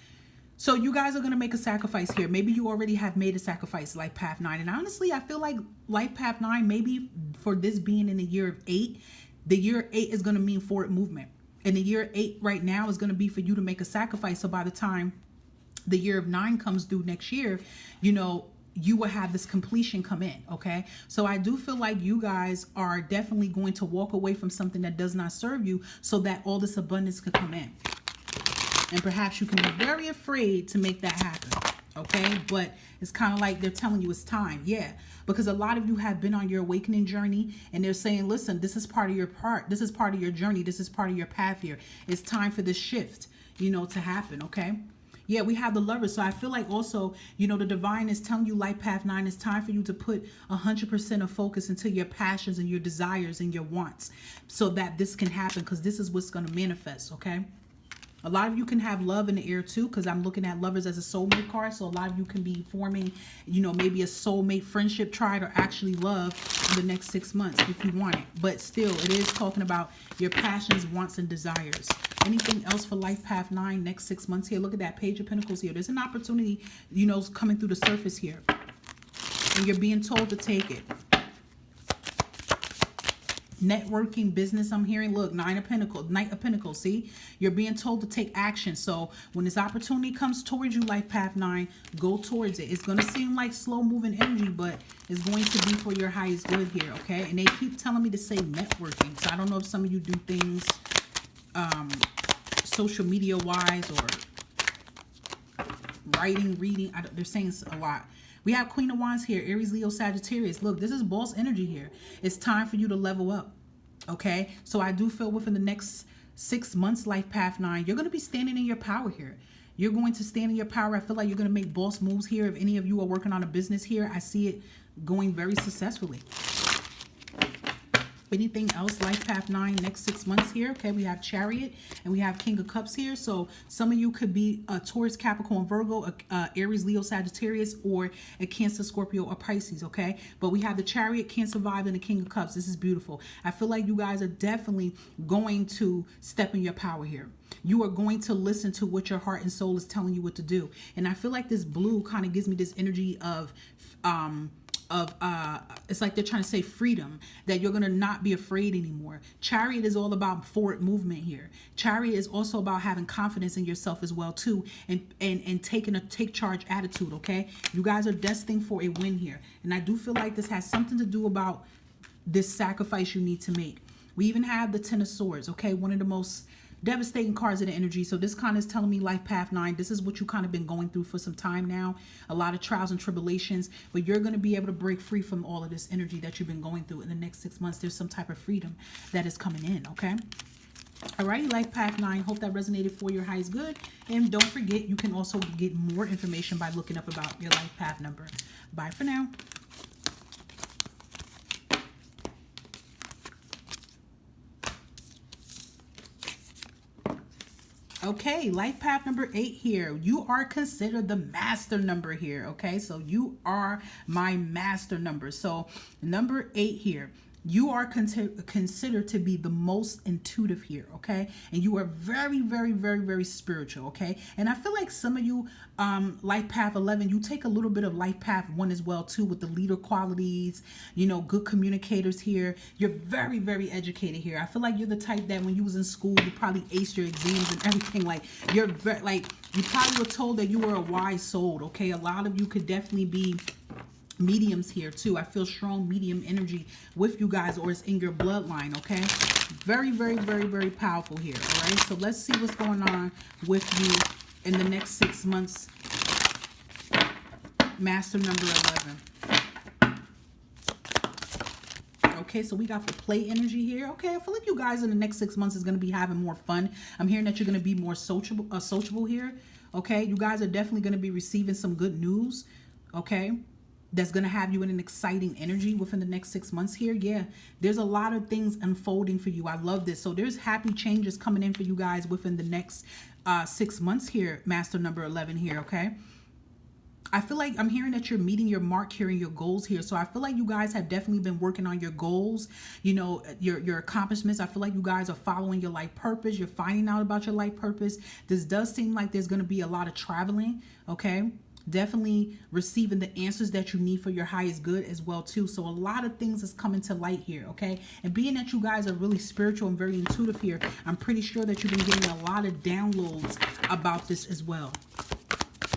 So you guys are going to make a sacrifice here. Maybe you already have made a sacrifice, life path 9. And honestly, I feel like life path 9, maybe for this being in the year of 8, the year 8 is going to mean forward movement. And the year 8 right now is going to be for you to make a sacrifice. So by the time the year of 9 comes through next year, you know, you will have this completion come in, okay? So I do feel like you guys are definitely going to walk away from something that does not serve you, so that all this abundance could come in. And perhaps you can be very afraid to make that happen, okay? But it's kind of like they're telling you it's time, yeah. Because a lot of you have been on your awakening journey, and they're saying, listen, this is part of your this is part of your journey, this is part of your path here. It's time for this shift, you know, to happen, okay? Yeah, we have the Lovers. So I feel like also, you know, the divine is telling you, life path 9, it's time for you to put 100% of focus into your passions and your desires and your wants, so that this can happen, because this is what's going to manifest, okay? A lot of you can have love in the air too, because I'm looking at Lovers as a soulmate card. So a lot of you can be forming, you know, maybe a soulmate friendship triad, or actually love in the next 6 months if you want it. But still, it is talking about your passions, wants, and desires. Anything else for life path 9 next 6 months here? Look at that Page of Pentacles here. There's an opportunity, you know, coming through the surface here, and you're being told to take it. Networking, business, I'm hearing. Look, Knight of Pentacles. See, you're being told to take action. So when this opportunity comes towards you, life path 9, go towards it. It's going to seem like slow moving energy, but it's going to be for your highest good here, okay? And they keep telling me to say networking, so I don't know if some of you do things social media wise, or writing, reading. They're saying a lot. We have Queen of Wands here, Aries, Leo, Sagittarius. Look, this is boss energy here. It's time for you to level up, okay? So I do feel within the next 6 months, life path 9, you're going to be standing in your power here. You're going to stand in your power. I feel like you're going to make boss moves here. If any of you are working on a business here, I see it going very successfully. Anything else, life path 9 next 6 months here? Okay, we have Chariot and we have King of Cups here. So some of you could be a Taurus, Capricorn, Virgo, Aries, Leo, Sagittarius, or a Cancer, Scorpio, or Pisces, okay? But we have the Chariot, Cancer vibe, and the King of Cups. This is beautiful. I feel like you guys are definitely going to step in your power here. You are going to listen to what your heart and soul is telling you what to do. And I feel like this blue kind of gives me this energy of it's like they're trying to say freedom, that you're going to not be afraid anymore. Chariot is all about forward movement here. Chariot is also about having confidence in yourself as well too, and taking a take charge attitude, okay? You guys are destined for a win here. And I do feel like this has something to do about this sacrifice you need to make. We even have the Ten of Swords, okay? One of the most devastating cards in the energy. So this kind of is telling me Life Path 9, this is what you kind of been going through for some time now. A lot of trials and tribulations, but you're going to be able to break free from all of this energy that you've been going through in the next 6 months. There's some type of freedom that is coming in, okay? Alrighty, Life Path 9. Hope that resonated for your highest good. And don't forget, you can also get more information by looking up about your Life Path number. Bye for now. Okay, Life Path number 8 here. You are considered the master number here, okay? So you are my master number. So number 8 here. You are considered to be the most intuitive here, okay? And you are very, very, very, very spiritual, okay? And I feel like some of you, Life Path 11, you take a little bit of Life Path 1 as well, too, with the leader qualities, you know, good communicators here. You're very, very educated here. I feel like you're the type that when you was in school, you probably aced your exams and everything. Like, you're very, like, you probably were told that you were a wise soul, okay? A lot of you could definitely be mediums here too. I feel strong medium energy with you guys, or it's in your bloodline, okay? Very, very, very, very powerful here, all right? So let's see what's going on with you in the next 6 months. Master number 11. Okay, so we got the play energy here. Okay, I feel like you guys in the next 6 months is going to be having more fun. I'm hearing that you're going to be more sociable here, okay? You guys are definitely going to be receiving some good news, okay? That's going to have you in an exciting energy within the next 6 months here. Yeah, there's a lot of things unfolding for you. I love this. So there's happy changes coming in for you guys within the next 6 months here, Master number 11 here, okay? I feel like I'm hearing that you're meeting your mark here and your goals here. So I feel like you guys have definitely been working on your goals, you know, your accomplishments. I feel like you guys are following your life purpose. You're finding out about your life purpose. This does seem like there's going to be a lot of traveling, okay? Definitely receiving the answers that you need for your highest good as well too. So a lot of things is coming to light here, okay? And being that you guys are really spiritual and very intuitive here, I'm pretty sure that you've been getting a lot of downloads about this as well.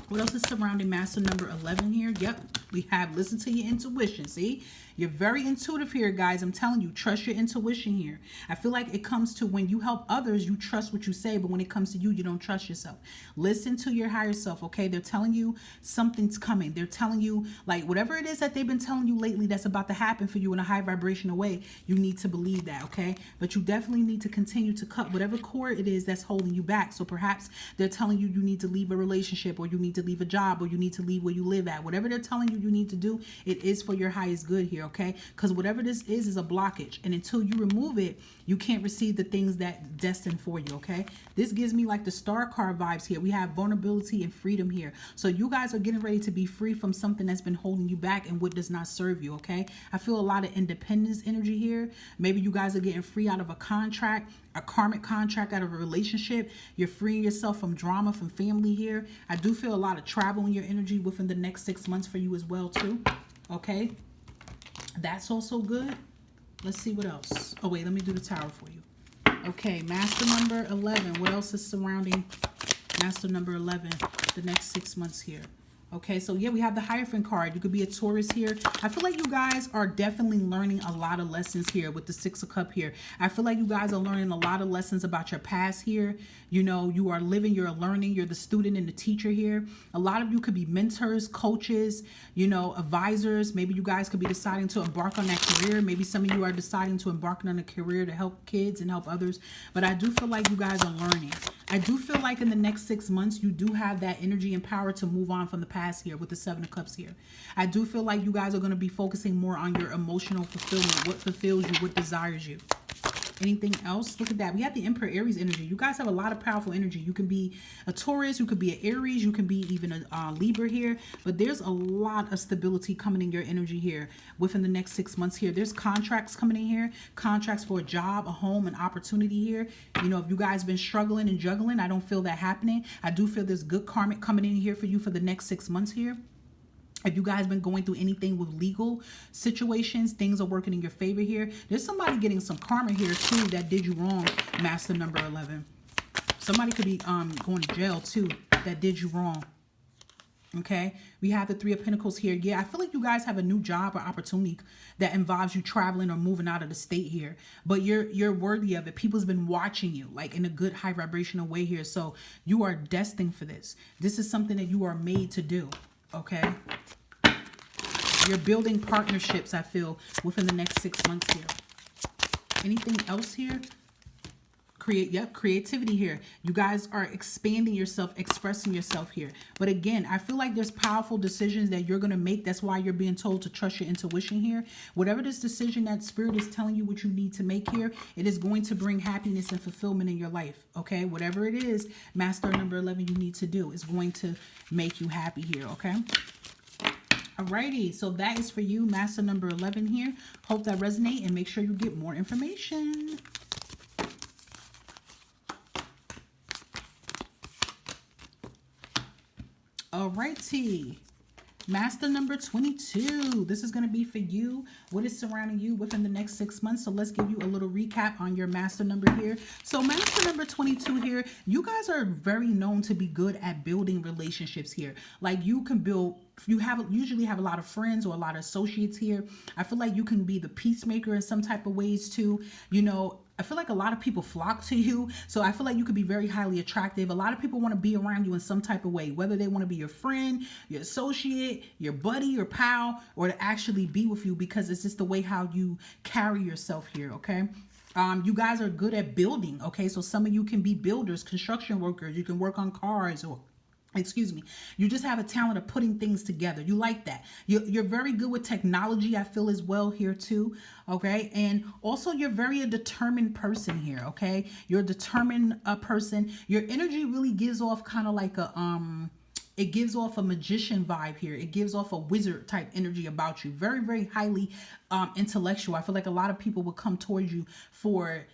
What else is surrounding Master number 11 here? Yep, we have listen to your intuition. See, you're very intuitive here, guys. I'm telling you, trust your intuition here. I feel like it comes to when you help others, you trust what you say, but when it comes to you, you don't trust yourself. Listen to your higher self, okay? They're telling you something's coming. They're telling you, like, whatever it is that they've been telling you lately that's about to happen for you in a high vibrational way, you need to believe that, okay? But you definitely need to continue to cut whatever cord it is that's holding you back. So perhaps they're telling you you need to leave a relationship, or you need to leave a job, or you need to leave where you live at. Whatever they're telling you need to do, it is for your highest good here, okay? Because whatever this is a blockage, and until you remove it, you can't receive the things that destined for you, okay? This gives me like the star card vibes here. We have vulnerability and freedom here. So you guys are getting ready to be free from something that's been holding you back and what does not serve you, okay? I feel a lot of independence energy here. Maybe you guys are getting free out of a contract, a karmic contract, out of a relationship. You're freeing yourself from drama, from family here. I do feel a lot of travel in your energy within the next 6 months for you as well too, okay? That's also good. Let's see what else. Oh, wait, let me do the tower for you. Okay, Master number 11. What else is surrounding Master number 11 the next 6 months here? Okay, so yeah, we have the Hierophant card. You could be a Taurus here. I feel like you guys are definitely learning a lot of lessons here with the Six of Cups here. I feel like you guys are learning a lot of lessons about your past here. You know, you are living, you're learning, you're the student and the teacher here. A lot of you could be mentors, coaches, you know, advisors. Maybe you guys could be deciding to embark on that career. Maybe some of you are deciding to embark on a career to help kids and help others. But I do feel like you guys are learning. I do feel like in the next 6 months, you do have that energy and power to move on from the past here with the Seven of Cups here. I do feel like you guys are going to be focusing more on your emotional fulfillment, what fulfills you, what desires you. Anything else? Look at that. We have the Emperor Aries energy. You guys have a lot of powerful energy. You can be a Taurus, you could be an Aries, you can be even a Libra here. But there's a lot of stability coming in your energy here within the next 6 months here. There's contracts coming in here, contracts for a job, a home, an opportunity here. You know, if you guys been struggling and juggling, I don't feel that happening. I do feel there's good karmic coming in here for you for the next 6 months here. If you guys been going through anything with legal situations, things are working in your favor here. There's somebody getting some karma here too that did you wrong, Master number 11. Somebody could be going to jail too that did you wrong. Okay, we have the Three of Pentacles here. Yeah, I feel like you guys have a new job or opportunity that involves you traveling or moving out of the state here. But you're worthy of it. People's been watching you, like in a good high vibrational way here. So you are destined for this. This is something that you are made to do. Okay. You're building partnerships, I feel, within the next 6 months here. Anything else here? Creativity here. You guys are expanding yourself, expressing yourself here. But again, I feel like there's powerful decisions that you're going to make. That's why you're being told to trust your intuition here. Whatever this decision that Spirit is telling you what you need to make here, it is going to bring happiness and fulfillment in your life. Okay, whatever it is, Master number 11, you need to do is going to make you happy here. Okay. Alrighty, so that is for you, Master number 11 here. Hope that resonates, and make sure you get more information. Alrighty, Master number 22. This is going to be for you. What is surrounding you within the next 6 months? So let's give you a little recap on your Master number here. So Master number 22 here, you guys are very known to be good at building relationships here. Like you can build, you usually have a lot of friends or a lot of associates here. I feel like you can be the peacemaker in some type of ways too. You know, I feel like a lot of people flock to you. So I feel like you could be very highly attractive. A lot of people want to be around you in some type of way, whether they want to be your friend, your associate, your buddy, your pal, or to actually be with you, because it's just the way how you carry yourself here. Okay. You guys are good at building. Okay. So some of you can be builders, construction workers. You can work on cars, or excuse me, you just have a talent of putting things together. You like that. You're very good with technology, I feel, as well here too. Okay. And also you're very a determined person here. Okay. You're a determined person. Your energy really gives off kind of like it gives off a magician vibe here. It gives off a wizard type energy about you. Very, very highly intellectual. I feel like a lot of people will come towards you for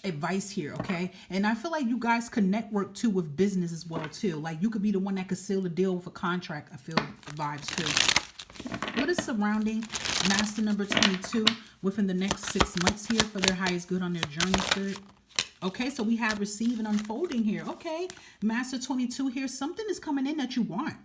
advice here. Okay. And I feel like you guys could network too with business as well too. Like you could be the one that could seal the deal with a contract. I feel vibes too. What is surrounding Master number 22 within the next 6 months here for their highest good on their journey, Spirit? Okay, so we have receive and unfolding here. Okay, Master 22 here. Something is coming in that you want.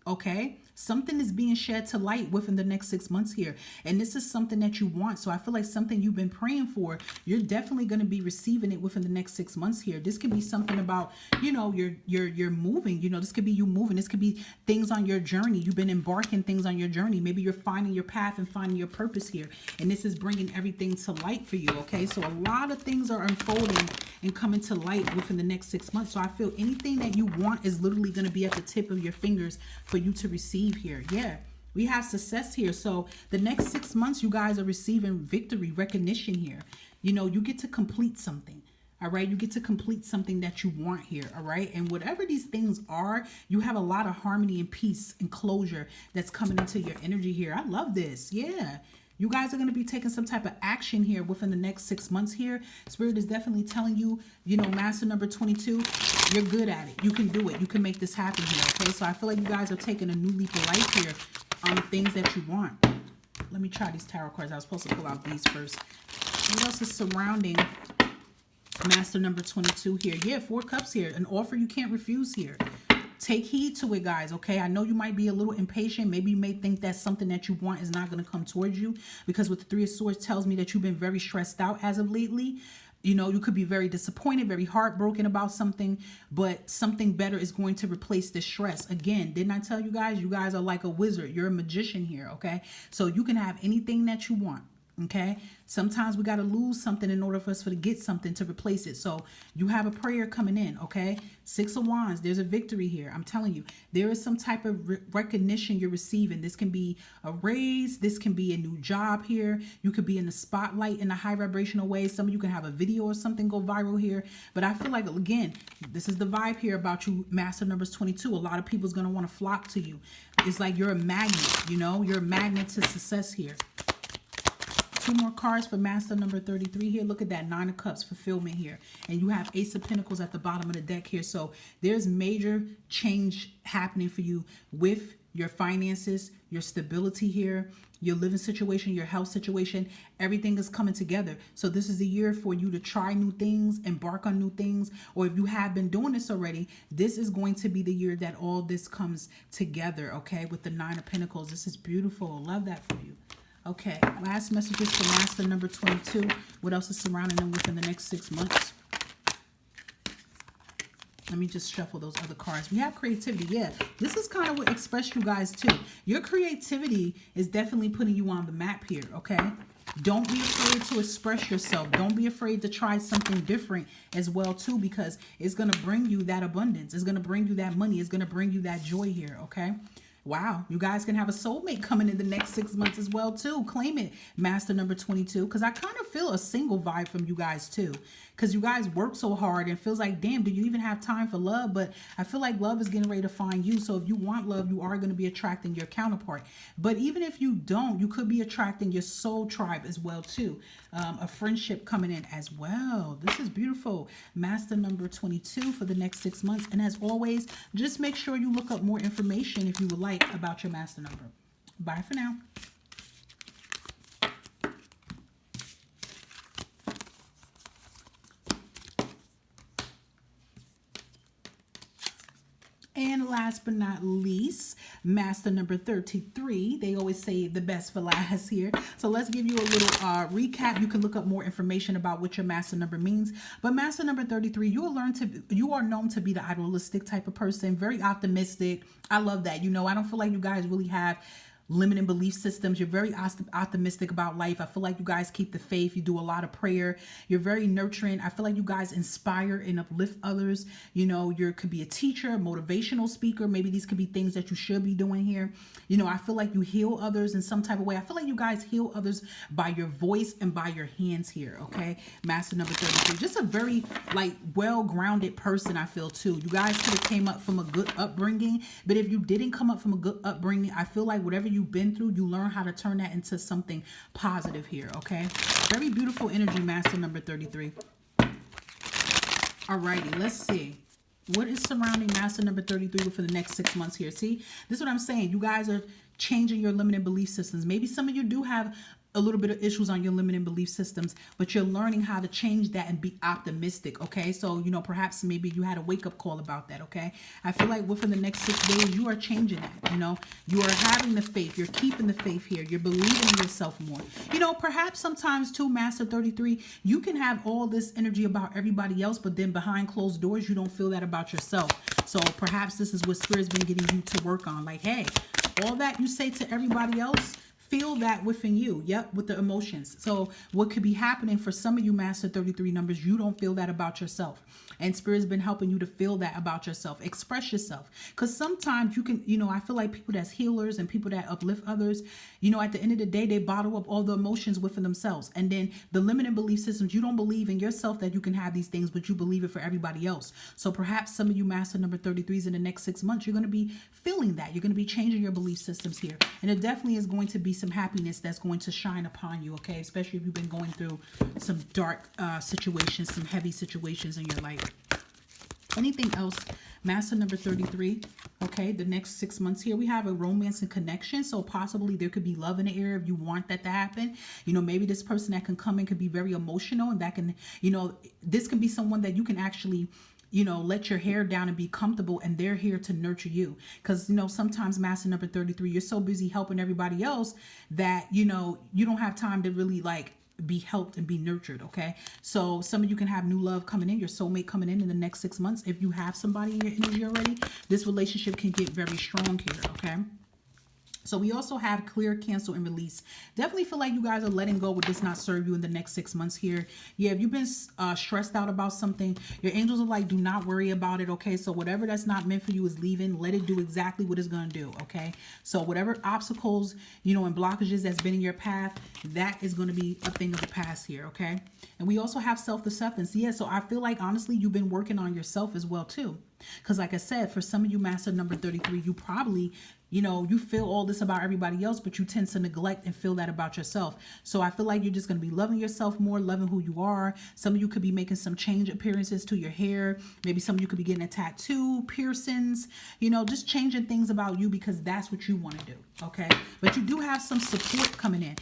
Okay, something is being shed to light within the next 6 months here, and this is something that you want. So I feel like something you've been praying for, you're definitely going to be receiving it within the next 6 months here. This could be something about, you know, you're moving. You know, this could be you moving. This could be things on your journey. You've been embarking things on your journey. Maybe you're finding your path and finding your purpose here, and this is bringing everything to light for you. Okay, so a lot of things are unfolding and coming to light within the next 6 months. So I feel anything that you want is literally going to be at the tip of your fingers for you to receive here. Yeah, we have success here. So the next 6 months, you guys are receiving victory, recognition here. You know, you get to complete something. All right, you get to complete something that you want here. All right, and whatever these things are, you have a lot of harmony and peace and closure that's coming into your energy here. I love this. Yeah. You guys are going to be taking some type of action here within the next 6 months here. Spirit is definitely telling you, you know, Master number 22, you're good at it. You can do it. You can make this happen here. Okay, so I feel like you guys are taking a new leap of life here on the things that you want. Let me try these tarot cards. I was supposed to pull out these first. What else is surrounding Master number 22 here? Yeah, 4 cups here. An offer you can't refuse here. Take heed to it, guys, okay? I know you might be a little impatient. Maybe you may think that something that you want is not going to come towards you, because with the 3 of Swords tells me that you've been very stressed out as of lately. You know, you could be very disappointed, very heartbroken about something, but something better is going to replace this stress. Again, didn't I tell you guys? You guys are like a wizard. You're a magician here, okay? So you can have anything that you want. Okay, sometimes we got to lose something in order for us to get something to replace it. So you have a prayer coming in. Okay, 6 of Wands, there's a victory here. I'm telling you, there is some type of recognition you're receiving. This can be a raise, this can be a new job here. You could be in the spotlight in a high vibrational way. Some of you can have a video or something go viral here. But I feel like, again, this is the vibe here about you, Master numbers 22. A lot of people's going to want to flock to you. It's like you're a magnet, you know, you're a magnet to success here. 2 more cards for Master number 33 here. Look at that, 9 of Cups, fulfillment here. And you have Ace of Pentacles at the bottom of the deck here. So there's major change happening for you with your finances, your stability here, your living situation, your health situation, everything is coming together. So this is the year for you to try new things, embark on new things, or if you have been doing this already, this is going to be the year that all this comes together, okay? With the Nine of Pentacles. This is beautiful. Love that for you. Okay, last messages for Master number 22. What else is surrounding them within the next 6 months? Let me just shuffle those other cards. We have creativity. Yeah, this is kind of what expressed you guys too. Your creativity is definitely putting you on the map here, okay? Don't be afraid to express yourself. Don't be afraid to try something different as well too, because it's going to bring you that abundance. It's going to bring you that money. It's going to bring you that joy here, okay? Wow, you guys can have a soulmate coming in the next 6 months as well too. Claim it, Master number 22, because I kind of feel a single vibe from you guys too, because you guys work so hard and it feels like, damn, do you even have time for love? But I feel like love is getting ready to find you. So if you want love, you are going to be attracting your counterpart. But even if you don't, you could be attracting your soul tribe as well too. A friendship coming in as well. This is beautiful. Master number 22 for the next 6 months. And as always, just make sure you look up more information if you would like about your master number. Bye for now. And last but not least, Master number 33. They always say the best for last here. So let's give you a little recap. You can look up more information about what your master number means. But Master number 33, you are known to be the idealistic type of person, very optimistic. I love that. You know, I don't feel like you guys really have limiting belief systems. You're very optimistic about life. I feel like you guys keep the faith. You do a lot of prayer. You're very nurturing. I feel like you guys inspire and uplift others. You know, you could be a teacher, a motivational speaker. Maybe these could be things that you should be doing here. You know, I feel like you heal others in some type of way. I feel like you guys heal others by your voice and by your hands here, okay? Master number 33. Just a very, like, well-grounded person, I feel, too. You guys could have came up from a good upbringing, but if you didn't come up from a good upbringing, I feel like whatever you've been through, you learn how to turn that into something positive here, okay? Very beautiful energy, Master number 33. Alrighty, let's see. What is surrounding Master number 33 for the next 6 months here? See, this is what I'm saying. You guys are changing your limiting belief systems. Maybe some of you do have a little bit of issues on your limiting belief systems, but you're learning how to change that and be optimistic, okay? So, you know, perhaps maybe you had a wake-up call about that, okay? I feel like within the next 6 days, you are changing that, you know? You are having the faith. You're keeping the faith here. You're believing in yourself more. You know, perhaps sometimes too, Master 33, you can have all this energy about everybody else, but then behind closed doors, you don't feel that about yourself. So perhaps this is what Spirit's been getting you to work on. Like, hey, all that you say to everybody else, feel that within you. Yep, with the emotions. So what could be happening for some of you Master 33 numbers, you don't feel that about yourself. And Spirit's been helping you to feel that about yourself. Express yourself. Because sometimes you can, you know, I feel like people that's healers and people that uplift others, you know, at the end of the day, they bottle up all the emotions within themselves. And then the limiting belief systems, you don't believe in yourself that you can have these things, but you believe it for everybody else. So perhaps some of you Master number 33s in the next 6 months, you're going to be feeling that. You're going to be changing your belief systems here. And it definitely is going to be some happiness that's going to shine upon you, okay? Especially if you've been going through some dark situations, some heavy situations in your life. Anything else? Master number 33, okay? The next 6 months here, we have a romance and connection. So possibly there could be love in the air if you want that to happen. You know, maybe this person that can come in could be very emotional, and that can, you know, this can be someone that you can actually, you know, let your hair down and be comfortable, and they're here to nurture you. Because, you know, sometimes Master number 33, you're so busy helping everybody else that, you know, you don't have time to really like be helped and be nurtured, okay? So some of you can have new love coming in, your soulmate coming in the next 6 months. If you have somebody in your energy already, this relationship can get very strong here, okay? So we also have clear, cancel, and release. Definitely feel like you guys are letting go what does not serve you in the next 6 months here. Yeah, if you've been stressed out about something, your angels are like, do not worry about it, okay? So whatever that's not meant for you is leaving. Let it do exactly what it's going to do, okay? So whatever obstacles, you know, and blockages that's been in your path, that is going to be a thing of the past here, okay? And we also have self-acceptance. Yeah, so I feel like, honestly, you've been working on yourself as well, too. Because like I said, for some of you Master number 33, you probably you feel all this about everybody else, but you tend to neglect and feel that about yourself. So I feel like you're just going to be loving yourself more, loving who you are. Some of you could be making some change appearances to your hair. Maybe some of you could be getting a tattoo, piercings, just changing things about you because that's what you want to do. Okay. But you do have some support coming in.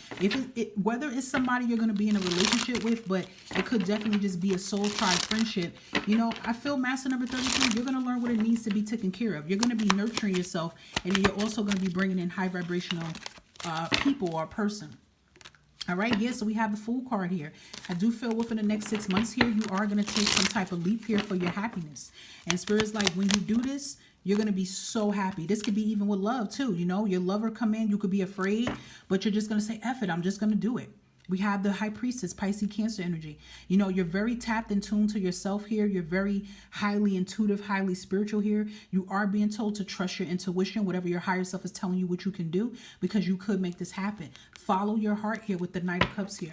Whether it's somebody you're going to be in a relationship with, but it could definitely just be a soul tribe friendship. I feel Master number 33, you're going to learn what it needs to be taken care of. You're going to be nurturing yourself, and then you're also going to be bringing in high vibrational people or person. All right, yeah, so we have the Fool card here. I do feel within the next 6 months here, you are going to take some type of leap here for your happiness. And Spirit's like, when you do this, you're going to be so happy. This could be even with love too. Your lover come in, you could be afraid, but you're just going to say, F it, I'm just going to do it. We have the High Priestess, Pisces, Cancer energy. You're very tapped in tune to yourself here. You're very highly intuitive, highly spiritual here. You are being told to trust your intuition, whatever your higher self is telling you what you can do, because you could make this happen. Follow your heart here with the Knight of Cups here.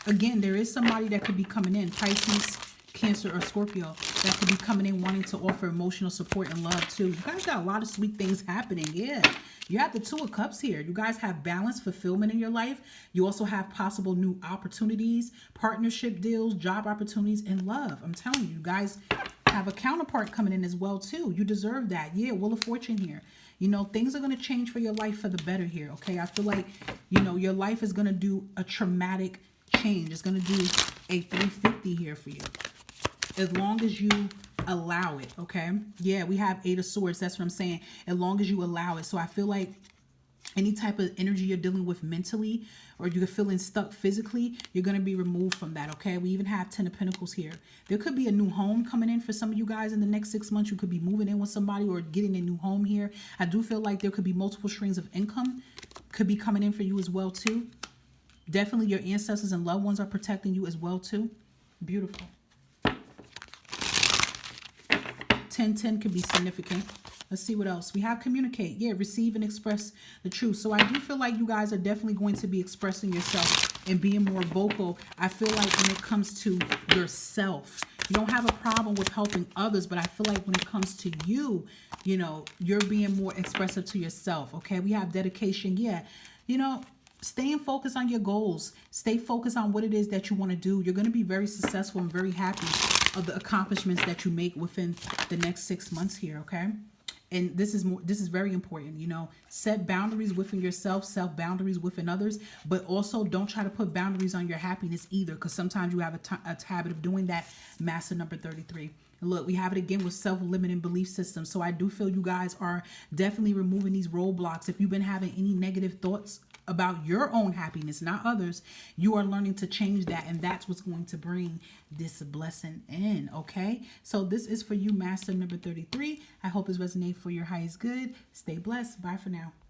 Again, there is somebody that could be coming in, Pisces, Cancer, or Scorpio, that could be coming in wanting to offer emotional support and love too. You guys got a lot of sweet things happening. Yeah. You have the Two of Cups here. You guys have balance, fulfillment in your life. You also have possible new opportunities, partnership deals, job opportunities, and love. I'm telling you, you guys have a counterpart coming in as well too. You deserve that. Yeah, Wheel of Fortune here. Things are going to change for your life for the better here, okay? I feel like, your life is going to do a traumatic change. It's going to do a 350 here for you, as long as you allow it, okay? Yeah, we have Eight of Swords. That's what I'm saying. As long as you allow it. So I feel like any type of energy you're dealing with mentally, or you're feeling stuck physically, you're going to be removed from that, okay? We even have 10 of Pentacles here. There could be a new home coming in for some of you guys in the next 6 months. You could be moving in with somebody or getting a new home here. I do feel like there could be multiple streams of income could be coming in for you as well too. Definitely your ancestors and loved ones are protecting you as well too. Beautiful. 10-10 could be significant. Let's see what else. We have communicate. Yeah, receive and express the truth. So I do feel like you guys are definitely going to be expressing yourself and being more vocal. I feel like when it comes to yourself, you don't have a problem with helping others, but I feel like when it comes to you, you're being more expressive to yourself. Okay, we have dedication. Yeah, staying focused on your goals. Stay focused on what it is that you want to do. You're going to be very successful and very happy of the accomplishments that you make within the next 6 months here, okay? And this is very important, set boundaries within yourself, self boundaries within others, but also don't try to put boundaries on your happiness either, because sometimes you have a habit of doing that. Master number 33. And look, we have it again with self-limiting belief systems. So I do feel you guys are definitely removing these roadblocks. If you've been having any negative thoughts about your own happiness, not others, you are learning to change that, and that's what's going to bring this blessing in, okay? So this is for you, Master number 33. I hope this resonates for your highest good. Stay blessed. Bye for now.